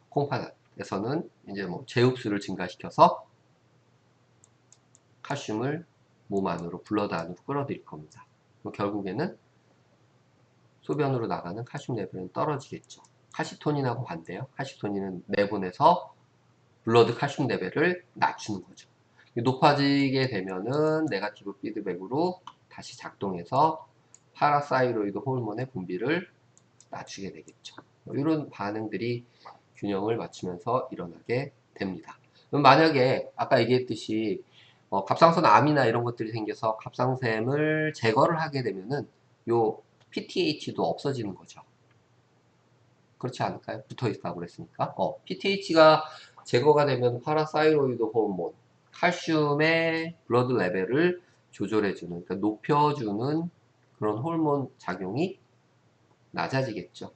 콩팥에서는 이제 뭐 제흡수를 증가시켜서 칼슘을 몸 안으로 블러드 안으로 끌어들일 겁니다. 결국에는 소변으로 나가는 칼슘 레벨은 떨어지겠죠. 칼시토닌하고 반대요. 칼시토닌은 내보내서 블러드 칼슘 레벨을 낮추는 거죠. 높아지게 되면은 네거티브 피드백으로 다시 작동해서 파라사이로이드 호르몬의 분비를 낮추게 되겠죠. 이런 반응들이 균형을 맞추면서 일어나게 됩니다. 그럼 만약에 아까 얘기했듯이 갑상선 암이나 이런 것들이 생겨서 갑상샘을 제거를 하게 되면은 요 PTH도 없어지는 거죠. 그렇지 않을까요? 붙어 있다고 그랬으니까. PTH가 제거가 되면 파라사이로이드 호르몬, 칼슘의 블러드 레벨을 조절해주는, 그러니까 높여주는 그런 호르몬 작용이 낮아지겠죠.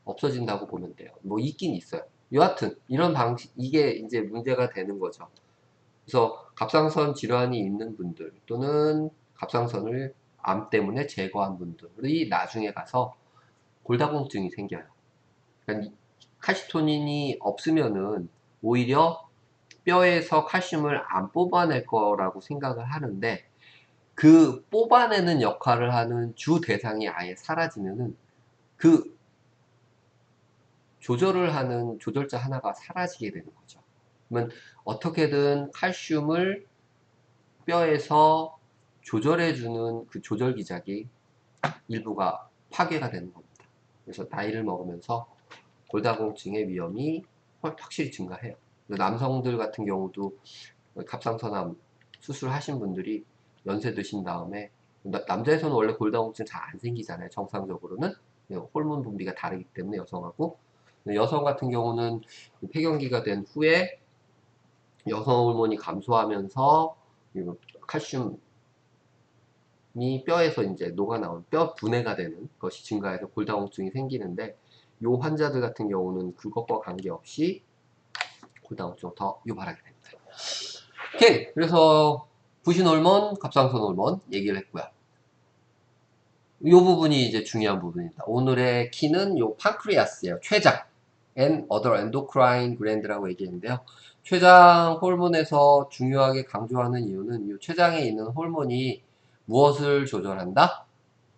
없어진다고 보면 돼요. 뭐 있긴 있어요. 여하튼 이런 방식 이게 이제 문제가 되는 거죠. 그래서 갑상선 질환이 있는 분들 또는 갑상선을 암 때문에 제거한 분들이 나중에 가서 골다공증이 생겨요. 그러니까 칼시토닌이 없으면은 오히려 뼈에서 칼슘을 안 뽑아낼 거라고 생각을 하는데, 그 뽑아내는 역할을 하는 주 대상이 아예 사라지면은 그 조절을 하는 조절자 하나가 사라지게 되는 거죠. 그러면 어떻게든 칼슘을 뼈에서 조절해주는 그 조절 기작이 일부가 파괴가 되는 겁니다. 그래서 나이를 먹으면서 골다공증의 위험이 확실히 증가해요. 남성들 같은 경우도 갑상선암 수술하신 분들이 연세 드신 다음에, 남자에서는 원래 골다공증 잘 안 생기잖아요. 정상적으로는 호르몬 분비가 다르기 때문에 여성하고, 여성 같은 경우는 폐경기가 된 후에 여성 호르몬이 감소하면서 칼슘이 뼈에서 이제 녹아 나온 뼈 분해가 되는 것이 증가해서 골다공증이 생기는데, 요 환자들 같은 경우는 그것과 관계없이 골다공증을 더 유발하게 됩니다. 오케이. 그래서 부신 호르몬, 갑상선 호르몬 얘기를 했고요. 이 부분이 이제 중요한 부분입니다. 오늘의 키는 요 판크리아스예요. 췌장 and other endocrine gland라고 얘기했는데요. 췌장 호르몬에서 중요하게 강조하는 이유는 이 췌장에 있는 호르몬이 무엇을 조절한다?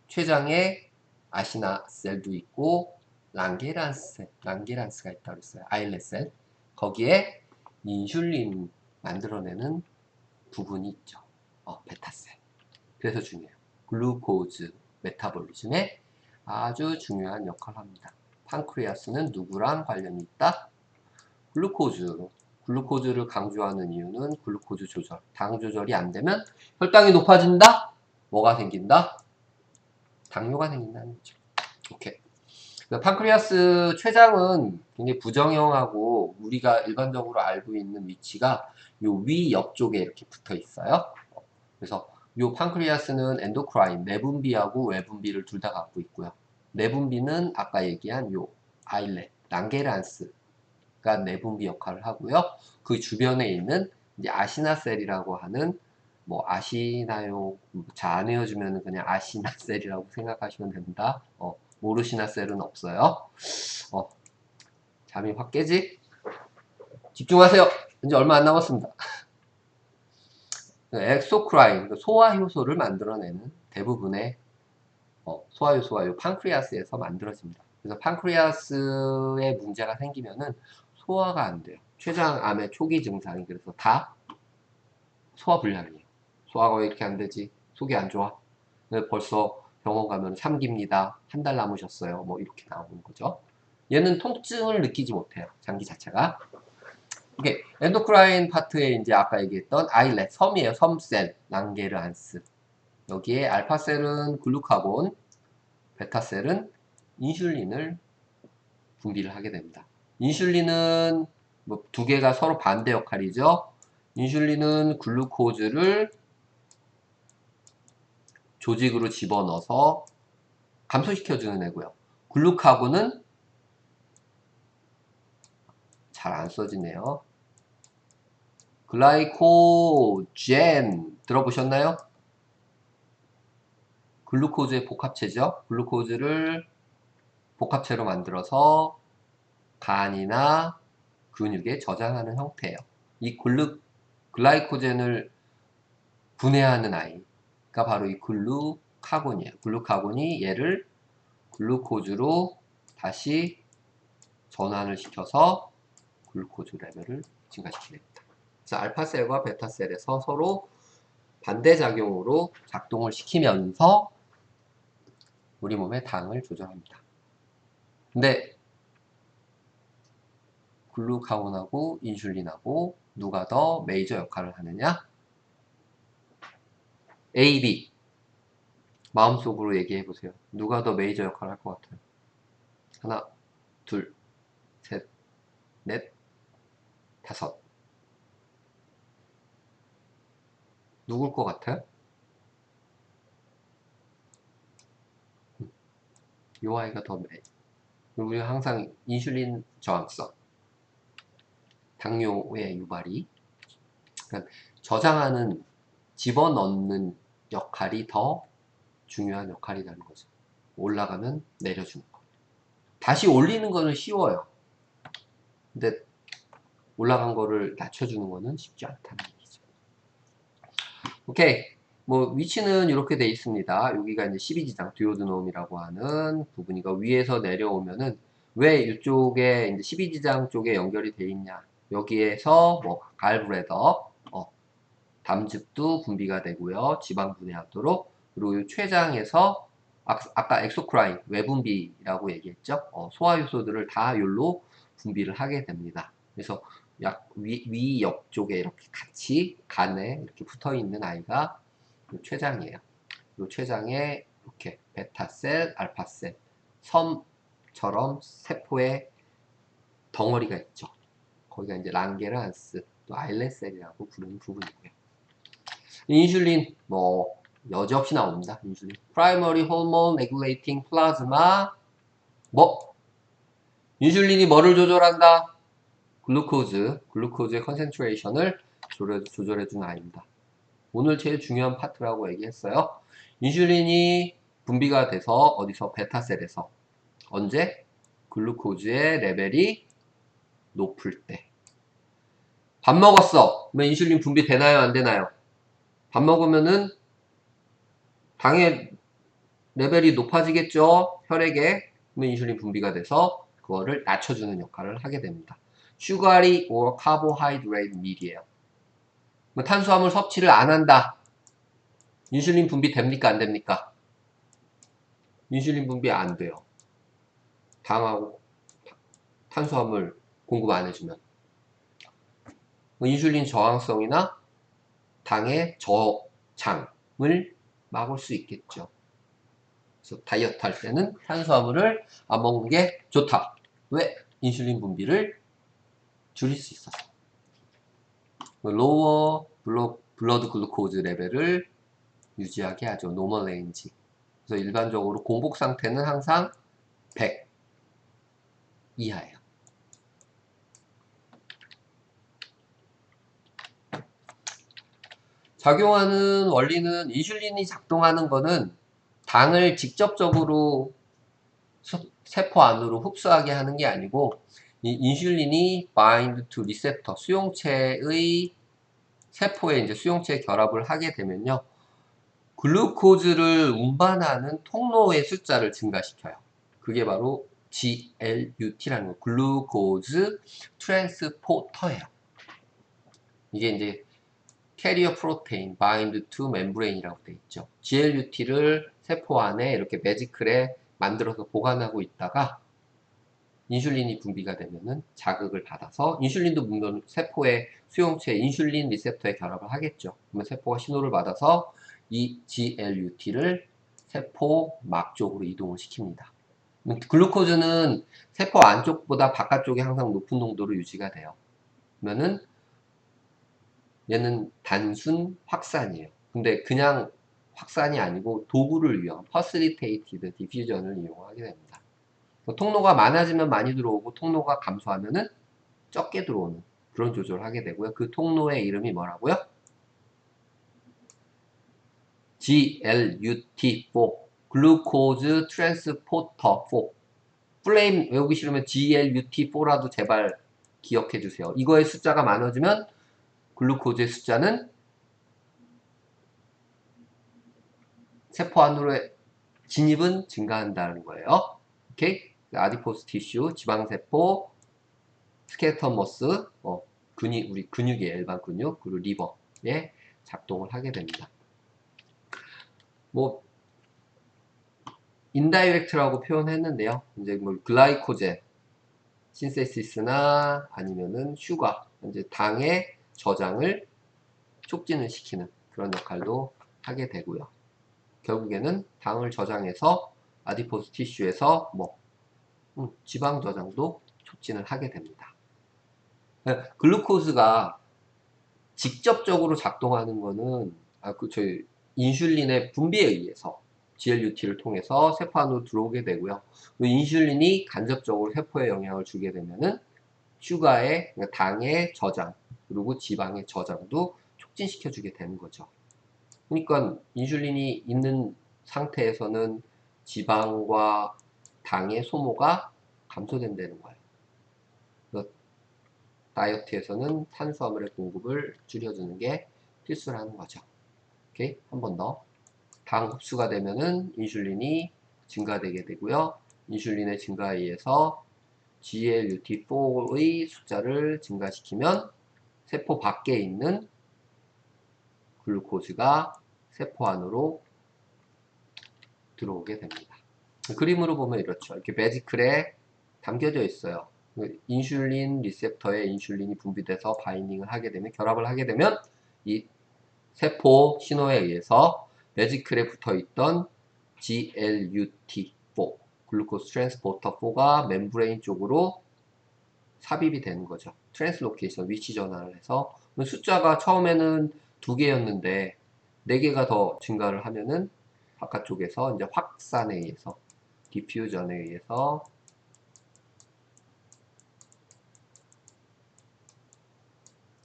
췌장에 아시나셀도 있고 랑게란스가 있다고 했어요. 아일렛셀. 거기에 인슐린 만들어내는 부분이 있죠. 베타셀. 그래서 중요해요. 글루코즈 메타볼리즘에 아주 중요한 역할을 합니다. 판크리아스는 누구랑 관련이 있다? 글루코즈. 글루코즈를 강조하는 이유는 글루코즈 조절. 당 조절이 안 되면 혈당이 높아진다? 뭐가 생긴다? 당뇨가 생긴다는 거죠. 오케이. 판크리아스 췌장은 굉장히 부정형하고 우리가 일반적으로 알고 있는 위치가 요 위 옆쪽에 이렇게 붙어 있어요. 그래서 요 판크리아스는 엔도크라인, 내분비하고 외분비를 둘 다 갖고 있고요. 내분비는 아까 얘기한 요 아일렛, 랑게란스가 내분비 역할을 하고요. 그 주변에 있는 이제 아시나셀이라고 하는, 뭐 아시나요? 잘 안 외워주면 그냥 아시나셀이라고 생각하시면 됩니다. 모르시나셀은 없어요. 잠이 확 깨지? 집중하세요. 이제 얼마 안 남았습니다. 엑소크라인, 소화 효소를 만들어내는 대부분의 소화 효소가 이 판크리아스에서 만들어집니다. 그래서 판크리아스에 문제가 생기면은 소화가 안 돼요. 췌장암의 초기 증상이 그래서 다 소화불량이에요. 소화가 왜 이렇게 안 되지? 속이 안 좋아? 벌써 병원 가면 3기입니다. 한 달 남으셨어요. 뭐 이렇게 나오는 거죠. 얘는 통증을 느끼지 못해요. 장기 자체가. 이게 엔도크라인 파트에 이제 아까 얘기했던 아일렛, 섬이에요. 섬셀, 랑게르한스. 여기에 알파셀은 글루카곤, 베타셀은 인슐린을 분비를 하게 됩니다. 인슐린은 뭐 두 개가 서로 반대 역할이죠. 인슐린은 글루코즈를 조직으로 집어넣어서 감소시켜주는 애고요. 글루카곤은 잘 안 써지네요. 글라이코젠 들어보셨나요? 글루코즈의 복합체죠. 글루코즈를 복합체로 만들어서 간이나 근육에 저장하는 형태예요. 이 글라이코젠을 분해하는 아이가 바로 이 글루카곤이에요. 글루카곤이 얘를 글루코즈로 다시 전환을 시켜서 글루코즈 레벨을 증가시키게 됩니다. 그래서 알파셀과 베타셀에서 서로 반대작용으로 작동을 시키면서 우리 몸의 당을 조절합니다. 근데 글루카곤하고 인슐린하고 누가 더 메이저 역할을 하느냐? A, B. 마음속으로 얘기해 보세요. 누가 더 메이저 역할을 할 것 같아요? 하나, 둘, 셋, 넷, 다섯. 누굴 것 같아요? 이 아이가 더 우리가 항상 인슐린 저항성, 당뇨의 유발이. 그러니까 저장하는, 집어넣는 역할이 더 중요한 역할이라는 거죠. 올라가면 내려주는 거. 다시 올리는 거는 쉬워요. 근데 올라간 거를 낮춰주는 거는 쉽지 않다는 얘기죠. 오케이. 뭐 위치는 이렇게 돼 있습니다. 여기가 이제 12지장 듀오드놈이라고 하는 부분이가 위에서 내려오면은 왜 이쪽에 이제 12지장 쪽에 연결이 돼 있냐? 여기에서 뭐 갈브레더, 담즙도 분비가 되고요. 지방 분해하도록. 그리고 이 췌장에서 아까 엑소크라인 외분비라고 얘기했죠. 소화 효소들을 다 여기로 분비를 하게 됩니다. 그래서 약 위 옆쪽에 이렇게 같이 간에 이렇게 붙어 있는 아이가 췌장이에요. 이 췌장에 이렇게 베타셀, 알파셀, 섬처럼 세포의 덩어리가 있죠. 거기가 이제 랑게란스, 또 아일렌셀이라고 부르는 부분이고요. 인슐린 뭐 여지없이 나옵니다. 인슐린. Primary Hormone Regulating Plasma. 뭐 인슐린이 뭐를 조절한다? 글루코즈의 컨센트레이션을 조절해주는 아이입니다. 오늘 제일 중요한 파트라고 얘기했어요. 인슐린이 분비가 돼서 어디서 베타셀에서 언제? 글루코즈의 레벨이 높을 때. 밥 먹었어. 그러면 인슐린 분비 되나요? 안 되나요? 밥 먹으면은 당의 레벨이 높아지겠죠? 혈액에. 그러면 인슐린 분비가 돼서 그거를 낮춰주는 역할을 하게 됩니다. 슈가리 or carbohydrate meal이에요. 탄수화물 섭취를 안 한다. 인슐린 분비 됩니까? 안 됩니까? 인슐린 분비 안 돼요. 당하고 탄수화물 공급 안 해주면. 인슐린 저항성이나 당의 저장을 막을 수 있겠죠. 그래서 다이어트 할 때는 탄수화물을 안 먹는 게 좋다. 왜? 인슐린 분비를 줄일 수 있어서. 로워 블러드 글루코즈 레벨을 유지하게 하죠. 노멀 레인지. 그래서 일반적으로 공복 상태는 항상 100 이하예요. 작용하는 원리는 인슐린이 작동하는 거는 당을 직접적으로 세포 안으로 흡수하게 하는 게 아니고 이 인슐린이 bind to receptor 수용체의 세포에 이제 수용체 결합을 하게 되면요. 글루코즈를 운반하는 통로의 숫자를 증가시켜요. 그게 바로 GLUT라는 거, 글루코즈 트랜스포터예요. 이게 이제 캐리어 프로테인, 바인드 투 멤브레인이라고 돼 있죠. GLUT를 세포 안에 이렇게 매지클에 만들어서 보관하고 있다가 인슐린이 분비가 되면은 자극을 받아서 인슐린도 물론 세포의 수용체 인슐린 리셉터에 결합을 하겠죠. 그러면 세포가 신호를 받아서 이 GLUT를 세포막 쪽으로 이동을 시킵니다. 글루코즈는 세포 안쪽보다 바깥쪽에 항상 높은 농도로 유지가 돼요. 그러면은 얘는 단순 확산이에요. 근데 그냥 확산이 아니고 도구를 이용, 퍼실리테이티드 디퓨전을 이용하게 됩니다. 통로가 많아지면 많이 들어오고 통로가 감소하면은 적게 들어오는 그런 조절을 하게 되고요. 그 통로의 이름이 뭐라고요? GLUT4 글루코즈 트랜스포터 4 플레임 외우기 싫으면 GLUT4라도 제발 기억해 주세요. 이거의 숫자가 많아지면 글루코즈의 숫자는 세포 안으로의 진입은 증가한다는 거예요. 오케이? 아디포스 티슈, 지방세포, 스케터머스, 우리 근육이에요. 일반 근육, 그리고 리버에 작동을 하게 됩니다. 뭐, 인다이렉트라고 표현했는데요. 이제 뭐, 글라이코젠, 신세시스나 아니면은 슈가, 이제 당의 저장을 촉진을 시키는 그런 역할도 하게 되고요. 결국에는 당을 저장해서 아디포스 티슈에서 뭐, 지방 저장도 촉진을 하게 됩니다. 글루코즈가 직접적으로 작동하는 거는 저희 인슐린의 분비에 의해서 GLUT를 통해서 세포 안으로 들어오게 되고요. 인슐린이 간접적으로 세포에 영향을 주게 되면은 슈가의 그러니까 당의 저장 그리고 지방의 저장도 촉진시켜 주게 되는 거죠. 그러니까 인슐린이 있는 상태에서는 지방과 당의 소모가 감소된다는 거예요. 그래서 다이어트에서는 탄수화물의 공급을 줄여주는 게 필수라는 거죠. 오케이? 한 번 더. 당 흡수가 되면은 인슐린이 증가되게 되고요. 인슐린의 증가에 의해서 GLUT4의 숫자를 증가시키면 세포 밖에 있는 글루코즈가 세포 안으로 들어오게 됩니다. 그림으로 보면 이렇죠. 이렇게 베지클에 담겨져 있어요. 인슐린 리셉터에 인슐린이 분비돼서 바이닝을 하게 되면, 결합을 하게 되면 이 세포 신호에 의해서 베지클에 붙어 있던 GLUT4, 글루코스 트랜스포터 4가 멤브레인 쪽으로 삽입이 되는 거죠. 트랜스로케이션, 위치 전환을 해서 숫자가 처음에는 2개였는데 4개가 더 증가를 하면은 바깥쪽에서 이제 확산에 의해서, 디퓨전에 의해서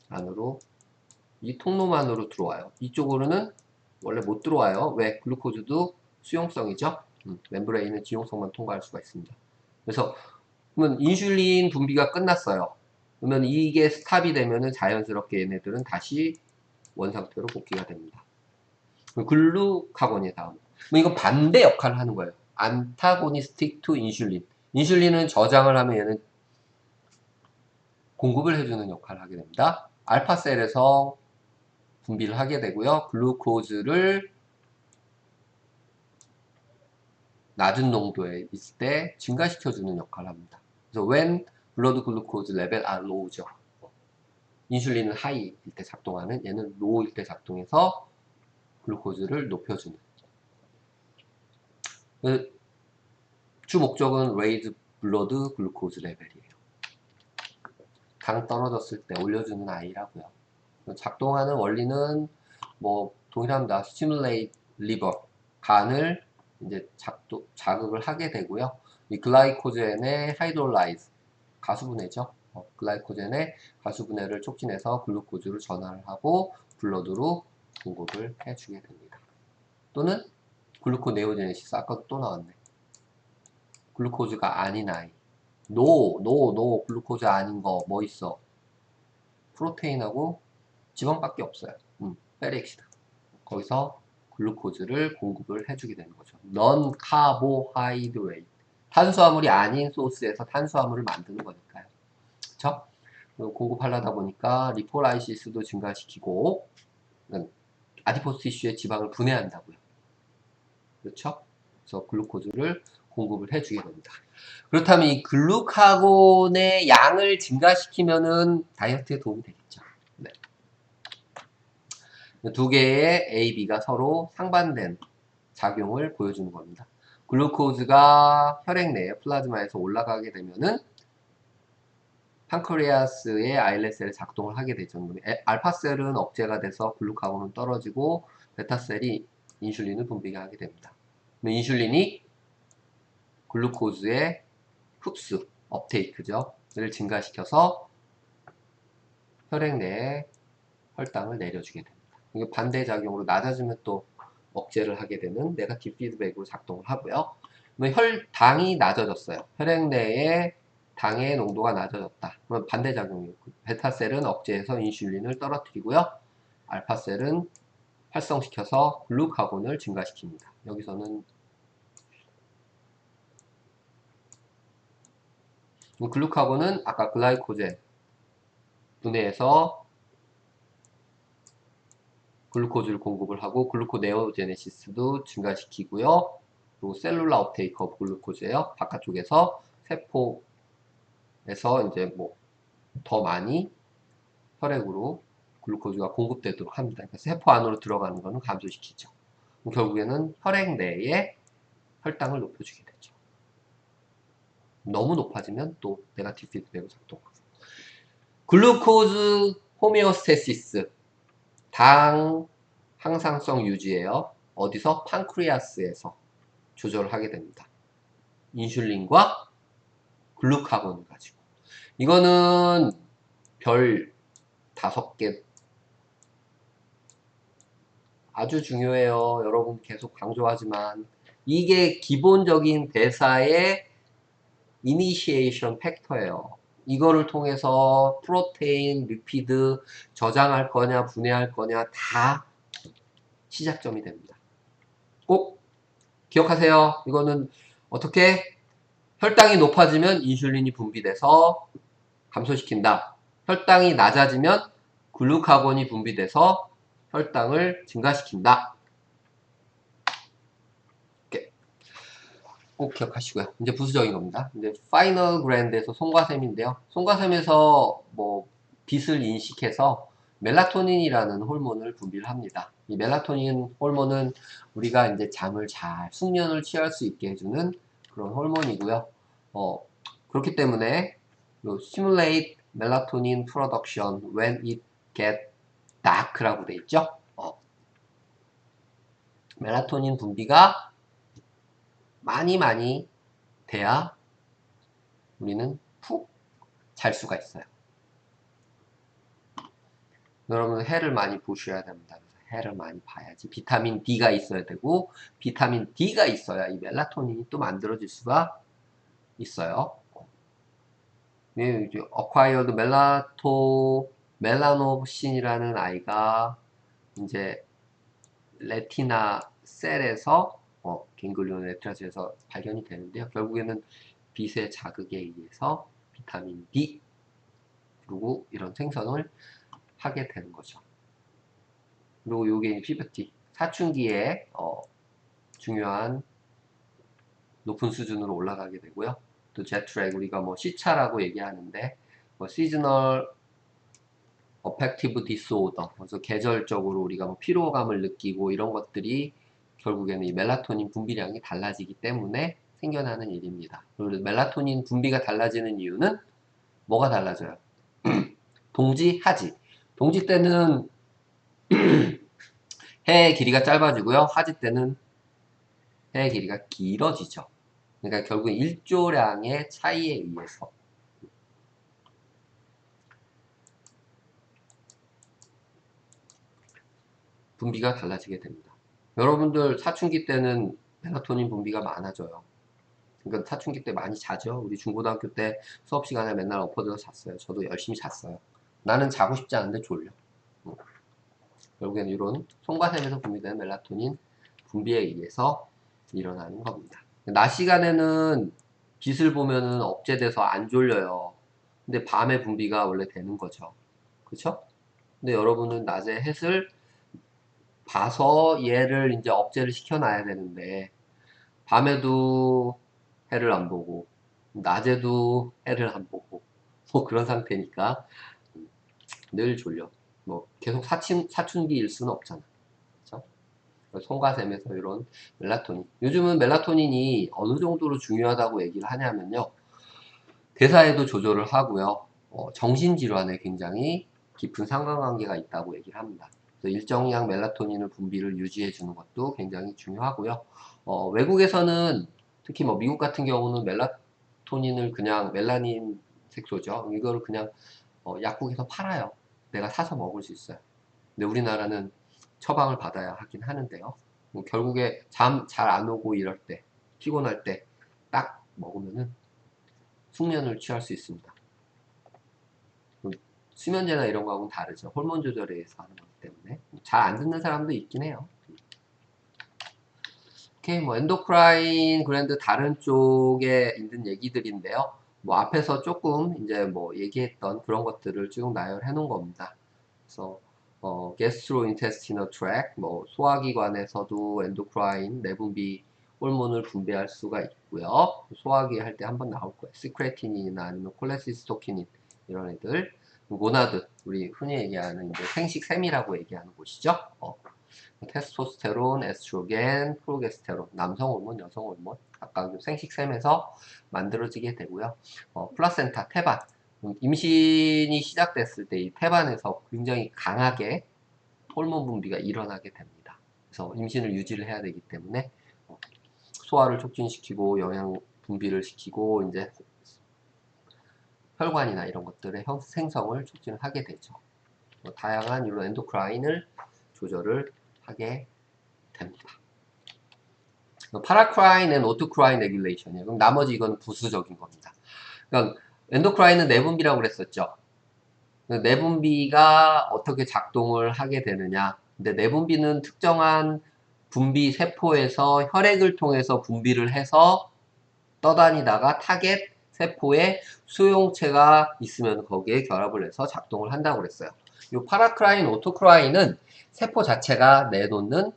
안으로, 이 통로만으로 들어와요. 이쪽으로는 원래 못 들어와요. 왜? 글루코즈도 수용성이죠. 멤브레인은 지용성만 통과할 수가 있습니다. 그래서 그러면 인슐린 분비가 끝났어요. 그러면 이게 스탑이 되면은 자연스럽게 얘네들은 다시 원상태로 복귀가 됩니다. 글루카곤이 다음. 이건 반대 역할을 하는 거예요. 안타고니스틱 투 인슐린. 인슐린은 저장을 하면 얘는 공급을 해주는 역할을 하게 됩니다. 알파셀에서 분비를 하게 되고요. 글루코즈를 낮은 농도에 있을 때 증가시켜주는 역할을 합니다. 그래서 when blood glucose level are low죠. 인슐린은 하이일 때 작동하는, 얘는 로우일 때 작동해서 글루코즈를 높여주는. 주 목적은 raise blood glucose level이에요. 당 떨어졌을 때 올려주는 아이라고요. 작동하는 원리는 뭐 동일합니다. stimulate liver, 간을 이제 자극을 하게 되고요. 이 글라이코젠의 하이드롤라이즈, 가수분해죠. 글라이코젠의 가수분해를 촉진해서 글루코즈로 전환을 하고 블러드로 공급을 해주게 됩니다. 또는 글루코네오제네시스, 아까도 또 나왔네. 글루코즈가 아닌 아이. 노, 글루코즈 아닌 거 뭐 있어? 프로테인하고 지방밖에 없어요. 페릭시드. 거기서 글루코즈를 공급을 해주게 되는 거죠. 넌 카보하이드레이트. 탄수화물이 아닌 소스에서 탄수화물을 만드는 거니까요. 그쵸? 공급하려다 보니까 리포라이시스도 증가시키고 아디포스 티슈의 지방을 분해한다고요. 그렇죠? 그래서 글루코즈를 공급을 해주게 됩니다. 그렇다면 이 글루카곤의 양을 증가시키면은 다이어트에 도움이 되겠죠. 네. 두 개의 A, B가 서로 상반된 작용을 보여주는 겁니다. 글루코즈가 혈액 내에 플라즈마에서 올라가게 되면은 판크레아스의 아일렛셀이 작동을 하게 되죠. 알파셀은 억제가 돼서 글루카곤은 떨어지고 베타셀이 인슐린을 분비하게 하게 됩니다. 인슐린이 글루코즈의 흡수, 업테이크죠. 를 증가시켜서 혈액 내에 혈당을 내려주게 됩니다. 이게 반대작용으로 낮아지면 또 억제를 하게 되는 네거티브 피드백으로 작동을 하고요. 혈당이 낮아졌어요. 혈액 내에 당의 농도가 낮아졌다. 그러면 반대작용이에요. 베타셀은 억제해서 인슐린을 떨어뜨리고요. 알파셀은 활성시켜서 글루카곤을 증가시킵니다. 여기서는 글루카곤은 아까 글라이코젠 분해해서 글루코즈를 공급을 하고 글루코네오제네시스도 증가시키고요. 그리고 셀룰라 업테이크 오브 글루코즈예요. 바깥쪽에서 세포에서 이제 뭐 더 많이 혈액으로 글루코즈가 공급되도록 합니다. 그러니까 세포 안으로 들어가는 것은 감소시키죠. 결국에는 혈액 내에 혈당을 높여주게 되죠. 너무 높아지면 또 네거티브 피드백으로 작동하고. 글루코즈 호메오스테시스, 당 항상성 유지예요. 어디서? 판크리아스에서 조절을 하게 됩니다. 인슐린과 글루카곤을 가지고. 이거는 별 5개 아주 중요해요. 여러분 계속 강조하지만 이게 기본적인 대사의 이니시에이션 팩터예요. 이거를 통해서 프로테인, 리피드 저장할 거냐 분해할 거냐 다 시작점이 됩니다. 꼭 기억하세요. 이거는 어떻게 혈당이 높아지면 인슐린이 분비돼서 감소시킨다. 혈당이 낮아지면 글루카곤이 분비돼서 혈당을 증가시킨다. 이렇게 꼭 기억하시고요. 이제 부수적인 겁니다. 이제 파이널 그랜드에서 송과샘인데요. 송과샘에서 뭐 빛을 인식해서 멜라토닌이라는 호르몬을 분비를 합니다. 이 멜라토닌 호르몬은 우리가 이제 잠을 잘 숙면을 취할 수 있게 해주는 그런 호르몬이고요. 그렇기 때문에 stimulate melatonin production when it get dark라고 돼 있죠. 멜라토닌 분비가 많이 돼야 우리는 푹 잘 수가 있어요. 여러분 해를 많이 보셔야 됩니다. 해를 많이 봐야지 비타민 D가 있어야 되고 비타민 D가 있어야 이 멜라토닌이 또 만들어질 수가 있어요. 이제 acquired 멜라노신이라는 아이가 이제 레티나 셀에서 갱글리온 레티나셀에서 발견이 되는데요. 결국에는 빛의 자극에 의해서 비타민 D 그리고 이런 생성을 하게 되는 거죠. 그리고 이게 피부티 사춘기에 중요한 높은 수준으로 올라가게 되고요. 또 제트랙 우리가 뭐 시차라고 얘기하는데 뭐 시즈널 어펙티브 디스오더 그래서 계절적으로 우리가 뭐 피로감을 느끼고 이런 것들이 결국에는 이 멜라토닌 분비량이 달라지기 때문에 생겨나는 일입니다. 그리고 멜라토닌 분비가 달라지는 이유는 뭐가 달라져요? 동지, 하지. 동지 때는 해의 길이가 짧아지고요. 하지 때는 해의 길이가 길어지죠. 그러니까 결국 일조량의 차이에 의해서 분비가 달라지게 됩니다. 여러분들 사춘기 때는 멜라토닌 분비가 많아져요. 그러니까 사춘기 때 많이 자죠. 우리 중고등학교 때 수업 시간에 맨날 엎어져서 잤어요. 저도 열심히 잤어요. 나는 자고 싶지 않은데 졸려. 결국에는 이런 송과샘에서 분비되는 멜라토닌 분비에 의해서 일어나는 겁니다. 낮 시간에는 빛을 보면은 억제돼서 안 졸려요. 근데 밤에 분비가 원래 되는 거죠. 그쵸? 근데 여러분은 낮에 햇을 봐서 얘를 이제 억제를 시켜놔야 되는데 밤에도 해를 안 보고 낮에도 해를 안 보고 뭐 그런 상태니까 늘 졸려. 뭐 계속 사춘기일 수는 없잖아. 그쵸? 송과샘에서 이런 멜라토닌. 요즘은 멜라토닌이 어느 정도로 중요하다고 얘기를 하냐면요. 대사에도 조절을 하고요. 정신질환에 굉장히 깊은 상관관계가 있다고 얘기를 합니다. 그래서 일정량 멜라토닌을 분비를 유지해 주는 것도 굉장히 중요하고요. 외국에서는 특히 뭐 미국 같은 경우는 멜라토닌을 그냥 멜라닌 색소죠. 이거를 그냥 약국에서 팔아요. 내가 사서 먹을 수 있어요. 근데 우리나라는 처방을 받아야 하긴 하는데요. 결국에 잠 잘 안 오고 이럴 때, 피곤할 때 딱 먹으면은 숙면을 취할 수 있습니다. 수면제나 이런 거하고는 다르죠. 호르몬 조절에 의해서 하는 거기 때문에 잘 안 듣는 사람도 있긴 해요. 오케이, 뭐 엔도크라인 그랜드 다른 쪽에 있는 얘기들인데요. 뭐 앞에서 조금 이제 뭐 얘기했던 그런 것들을 쭉 나열해 놓은 겁니다. 그래서 gastrointestinal tract, 뭐 소화기관에서도 엔도크라인 내분비 호르몬을 분비할 수가 있고요. 소화기 할 때 한번 나올 거예요. 시크레티닌이나 아니면 콜레시스토키닌 이런 애들. 모나드, 우리 흔히 얘기하는 이제 생식샘이라고 얘기하는 곳이죠. 테스토스테론, 에스트로겐, 프로게스테론, 남성 호르몬, 여성 호르몬, 아까 생식샘에서 만들어지게 되고요. 플라센타, 태반, 임신이 시작됐을 때 이 태반에서 굉장히 강하게 호르몬 분비가 일어나게 됩니다. 그래서 임신을 유지를 해야 되기 때문에 소화를 촉진시키고 영양 분비를 시키고 이제 혈관이나 이런 것들의 생성을 촉진을 하게 되죠. 다양한 이런 엔도크라인을 조절을 하게 됩니다. 파라크라인은 오토크라인 레귤레이션이에요. 그럼 나머지 이건 부수적인 겁니다. 그러니까 엔도크라인은 내분비라고 그랬었죠. 내분비가 어떻게 작동을 하게 되느냐. 근데 내분비는 특정한 분비 세포에서 혈액을 통해서 분비를 해서 떠다니다가 타겟 세포에 수용체가 있으면 거기에 결합을 해서 작동을 한다고 그랬어요. 이 파라크라인, 오토크라인은 세포 자체가 내놓는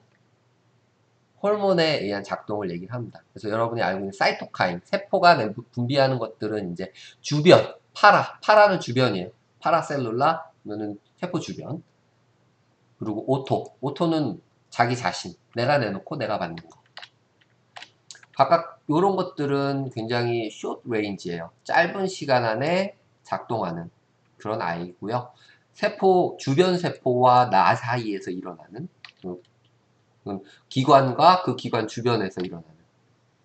호르몬에 의한 작동을 얘기를 합니다. 그래서 여러분이 알고 있는 사이토카인, 세포가 분비하는 것들은 이제 주변, 파라는 주변이에요. 파라셀룰라는 세포 주변. 그리고 오토는 자기 자신, 내가 내놓고 내가 받는 거. 각각 이런 것들은 굉장히 숏 레인지예요. 짧은 시간 안에 작동하는 그런 아이고요. 세포, 주변 세포와 나 사이에서 일어나는 기관과 그 기관 주변에서 일어나는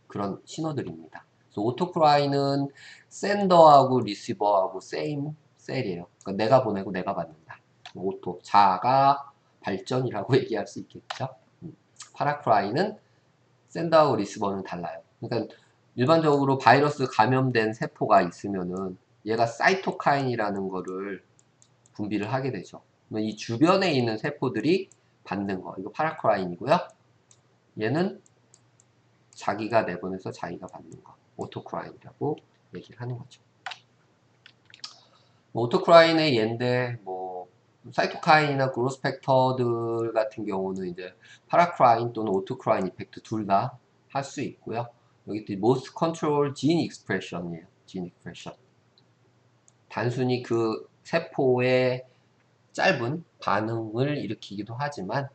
그런 신호들입니다. 그래서 오토크라인은 샌더하고 리시버하고 세임 셀이에요. 그러니까 내가 보내고 내가 받는다. 오토, 자가 발전이라고 얘기할 수 있겠죠. 파라크라인은 샌더하고 리시버는 달라요. 그러니까 일반적으로 바이러스 감염된 세포가 있으면은 얘가 사이토카인이라는 거를 분비를 하게 되죠. 이 주변에 있는 세포들이 받는 거, 이거 파라크라인이고요. 얘는 자기가 내보내서 자기가 받는 거, 오토크라인이라고 얘기를 하는 거죠. 오토크라인의 얘인데 사이토카인이나 그로스 팩터들 같은 경우는 이제 파라크라인 또는 오토크라인 이펙트 둘 다 할 수 있고요. 여기 또 most control gene expression이에요. gene expression. 단순히 그 세포의 짧은 반응을 일으키기도 하지만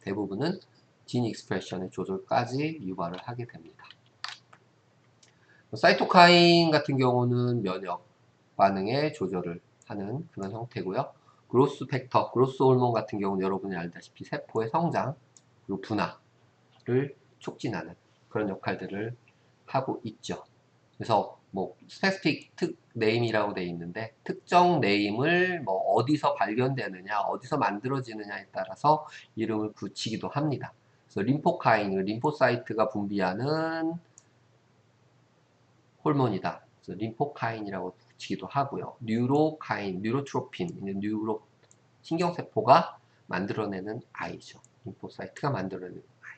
대부분은 gene expression의 조절까지 유발을 하게 됩니다. 사이토카인 같은 경우는 면역 반응의 조절을 하는 그런 형태고요. 그로스 팩터, 그로스 호르몬 같은 경우는 여러분이 알다시피 세포의 성장 그리고 분화를 촉진하는 그런 역할들을 하고 있죠. 그래서 스페시픽 네임이라고 되어 있는데 특정 네임을 어디서 발견되느냐, 어디서 만들어지느냐에 따라서 이름을 붙이기도 합니다. 그래서 림포카인을 림포사이트가 분비하는 홀몬이다. 그래서 림포카인이라고 붙이기도 하고요. 뉴로카인, 뉴로트로핀, 신경세포가 만들어내는 아이죠. 림포사이트가 만들어내는 아이.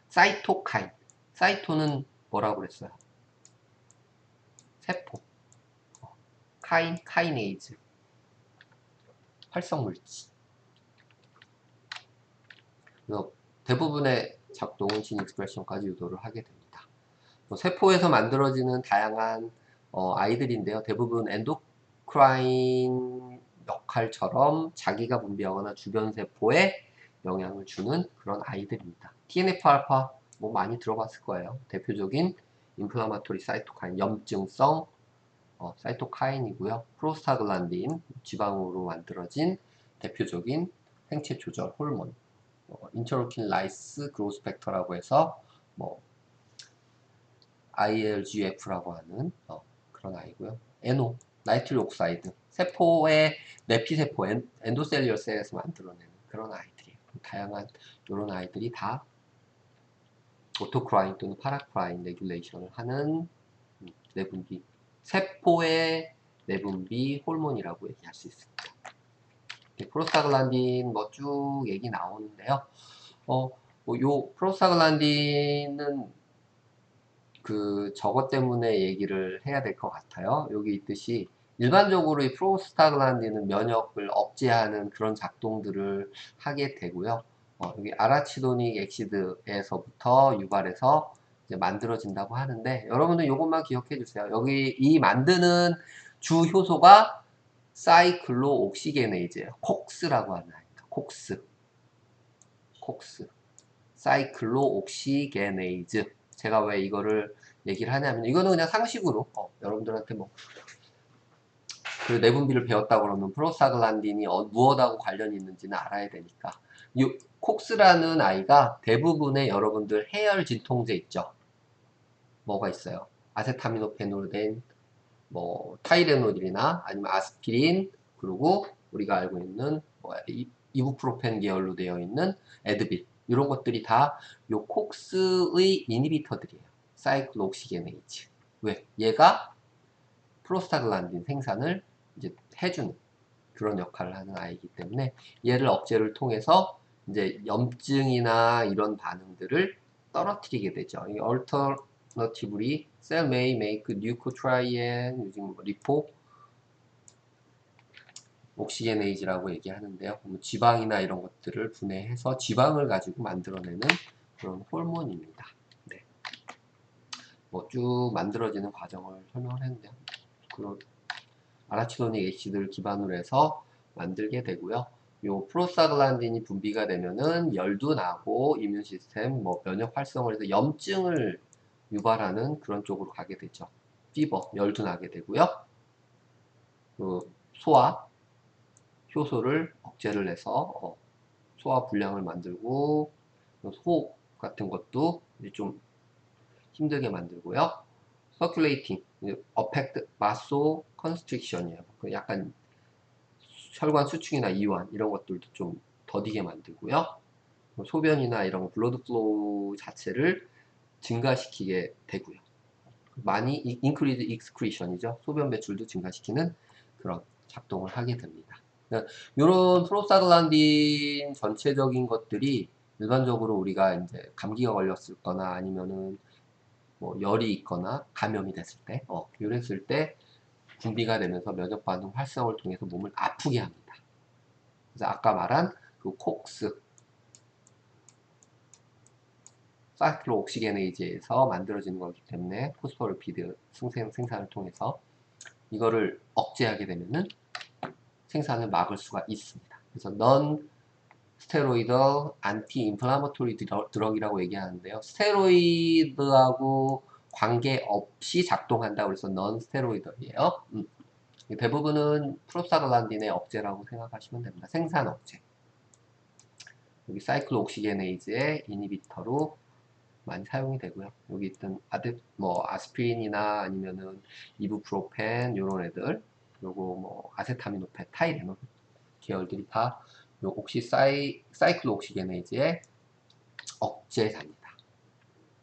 사이토카인. 사이토는 뭐라고 그랬어요? 세포. 카이네이즈. 활성물질. 그래서 대부분의 작동은 진 익스프레션까지 유도를 하게 됩니다. 세포에서 만들어지는 다양한 아이들인데요. 대부분 엔도크라인 역할처럼 자기가 분비하거나 주변 세포에 영향을 주는 그런 아이들입니다. TNF-알파 많이 들어봤을 거예요. 대표적인 인플라마토리 사이토카인, 염증성 사이토카인이고요. 프로스타글란딘, 지방으로 만들어진 대표적인 생체 조절 호르몬, 인터루킨 라이스 그로스 팩터라고 해서 ILGF라고 하는 그런 아이고요. NO, 나이트릴 옥사이드, 세포의 내피세포, 엔도셀리얼 셀에서 만들어내는 그런 아이들이에요. 다양한 이런 아이들이 다 오토크라인 또는 파라크라인 레귤레이션을 하는 내분비, 세포의 내분비 호르몬이라고 얘기할 수 있습니다. 프로스타글란딘 쭉 얘기 나오는데요. 요 프로스타글란딘은 저것 때문에 얘기를 해야 될 것 같아요. 여기 있듯이 일반적으로 이 프로스타글란딘은 면역을 억제하는 그런 작동들을 하게 되고요. 여기 아라치도닉 액시드에서부터 유발해서 이제 만들어진다고 하는데 여러분들 이것만 기억해 주세요. 여기 이 만드는 주 효소가 사이클로옥시게네이즈예요. 콕스라고 하는 아이입니다. 콕스. 사이클로옥시게네이즈. 제가 왜 이거를 얘기를 하냐면 이거는 그냥 상식으로 여러분들한테 그 내분비를 배웠다 그러면 프로스타글란딘이 무엇하고 관련이 있는지는 알아야 되니까 이 콕스라는 아이가 대부분의 여러분들 해열 진통제 있죠. 뭐가 있어요? 아세타미노페놀된 타이레놀이나 아니면 아스피린 그리고 우리가 알고 있는 이부프로펜 계열로 되어 있는 에드빌 이런 것들이 다 요 콕스의 이니비터들이에요. 사이클록시게네이즈. 왜? 얘가 프로스타글란딘 생산을 이제 해주는 그런 역할을 하는 아이이기 때문에 얘를 억제를 통해서 이제 염증이나 이런 반응들을 떨어뜨리게 되죠. 이 alternatively, cell may make leukotriene using 리포 옥시게네이즈라고 얘기하는데요. 지방이나 이런 것들을 분해해서 지방을 가지고 만들어내는 그런 호르몬입니다. 네. 뭐 쭉 만들어지는 과정을 설명을 했는데요. 그런 아라치도닉 애시드를 기반으로 해서 만들게 되고요. 요 프로스타글란딘이 분비가 되면은 열도 나고 이뮨 시스템, 뭐 면역 활성을 해서 염증을 유발하는 그런 쪽으로 가게 되죠. 피버, 열도 나게 되고요. 그 소화, 효소를 억제를 해서 소화 불량을 만들고 호흡 같은 것도 이제 좀 힘들게 만들고요. 서큘레이팅, 어펙트, 마소 컨스트릭션이에요. 약간 혈관 수축이나 이완 이런 것들도 좀 더디게 만들고요. 소변이나 이런 블러드 플로우 자체를 증가시키게 되고요. 많이 인크리드 익스크리션이죠. 소변 배출도 증가시키는 그런 작동을 하게 됩니다. 이런 프로스타글란딘 전체적인 것들이 일반적으로 우리가 이제 감기가 걸렸을 거나 아니면은 뭐 열이 있거나 감염이 됐을 때, 이랬을 때 분비가 되면서 면역 반응 활성을 통해서 몸을 아프게 합니다. 그래서 아까 말한 그 콕스, 사이클로옥시게네이즈에서 만들어지는 거기 때문에 포스퍼리피드 생산을 통해서 이거를 억제하게 되면은 생산을 막을 수가 있습니다. 그래서 넌 스테로이드 안티 인플라마토리 드럭이라고 얘기하는데요. 스테로이드하고 관계없이 작동한다고 해서 넌 스테로이드예요. 대부분은 프로스타글란딘의 억제라고 생각하시면 됩니다. 생산 억제. 여기 사이클로옥시게네이즈의 이니비터로 많이 사용이 되고요. 여기 있던 아스피린이나 아니면은 이부프로펜 요런 애들, 그리고 뭐 아세타미노펜, 타이레놀 계열들이 다 요 사이클로옥시게네이즈의 억제자입니다.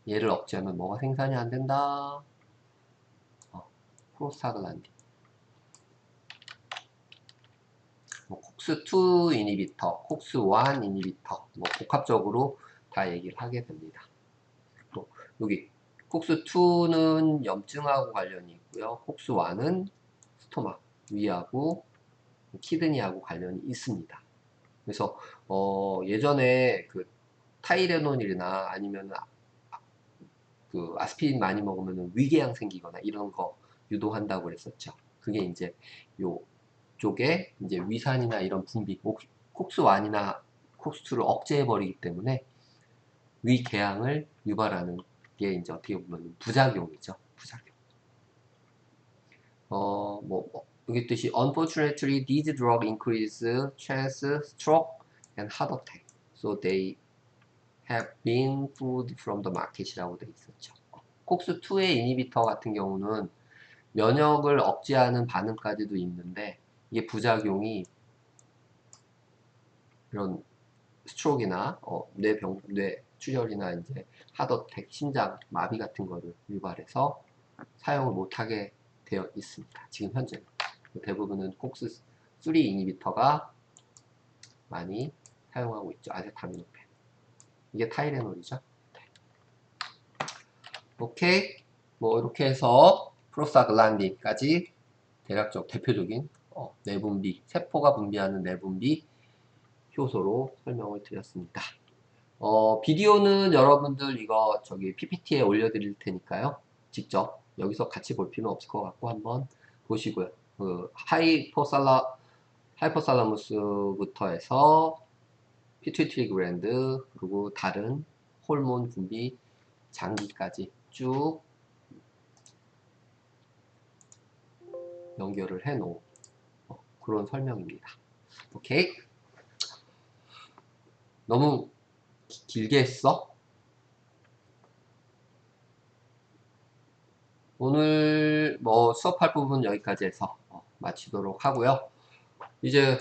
얘를 억제하면 뭐가 생산이 안 된다? 프로스타글란딘. 뭐 콕스2 이니비터, 콕스1 이니비터, 뭐 복합적으로 다 얘기를 하게 됩니다. 또 여기 콕스2는 염증하고 관련이 있고요. 콕스1은 스토마, 위하고 키드니하고 관련이 있습니다. 그래서 예전에 그 타이레놀이나 아니면 그 아스피린 많이 먹으면 위궤양 생기거나 이런 거 유도한다고 그랬었죠. 그게 이제 요 쪽에 이제 위산이나 이런 분비, 콕스1이나 콕스2를 억제해버리기 때문에 위궤양을 유발하는 게 이제 어떻게 보면 부작용이죠. 부작용. 여기 있듯이 unfortunately these drugs increase chance stroke and heart attack. So they have been pulled from the market이라고 돼 있었죠. 콕스2의 이니비터 같은 경우는 면역을 억제하는 반응까지도 있는데 이게 부작용이 이런 스트로크나 뇌 출혈이나 이제 하드어택, 심장 마비 같은 거를 유발해서 사용을 못하게 되어 있습니다. 지금 현재 대부분은 콕스3 이니비터가 많이 사용하고 있죠. 아세타미노펜. 이게 타이레놀이죠. 네. 오케이. 뭐 이렇게 해서 프로스타글란딘까지 대략적 대표적인 내분비, 세포가 분비하는 내분비 효소로 설명을 드렸습니다. 비디오는 여러분들 이거 PPT에 올려드릴 테니까요. 직접 여기서 같이 볼 필요는 없을 것 같고 한번 보시고요. 그 하이포살라무스부터 해서 피투이트리 글랜드 그리고 다른 호르몬 분비 장기까지 쭉 연결을 해 놓은 그런 설명입니다. 오케이? 너무 길게 했어? 오늘 뭐 수업할 부분 여기까지 해서 마치도록 하고요. 이제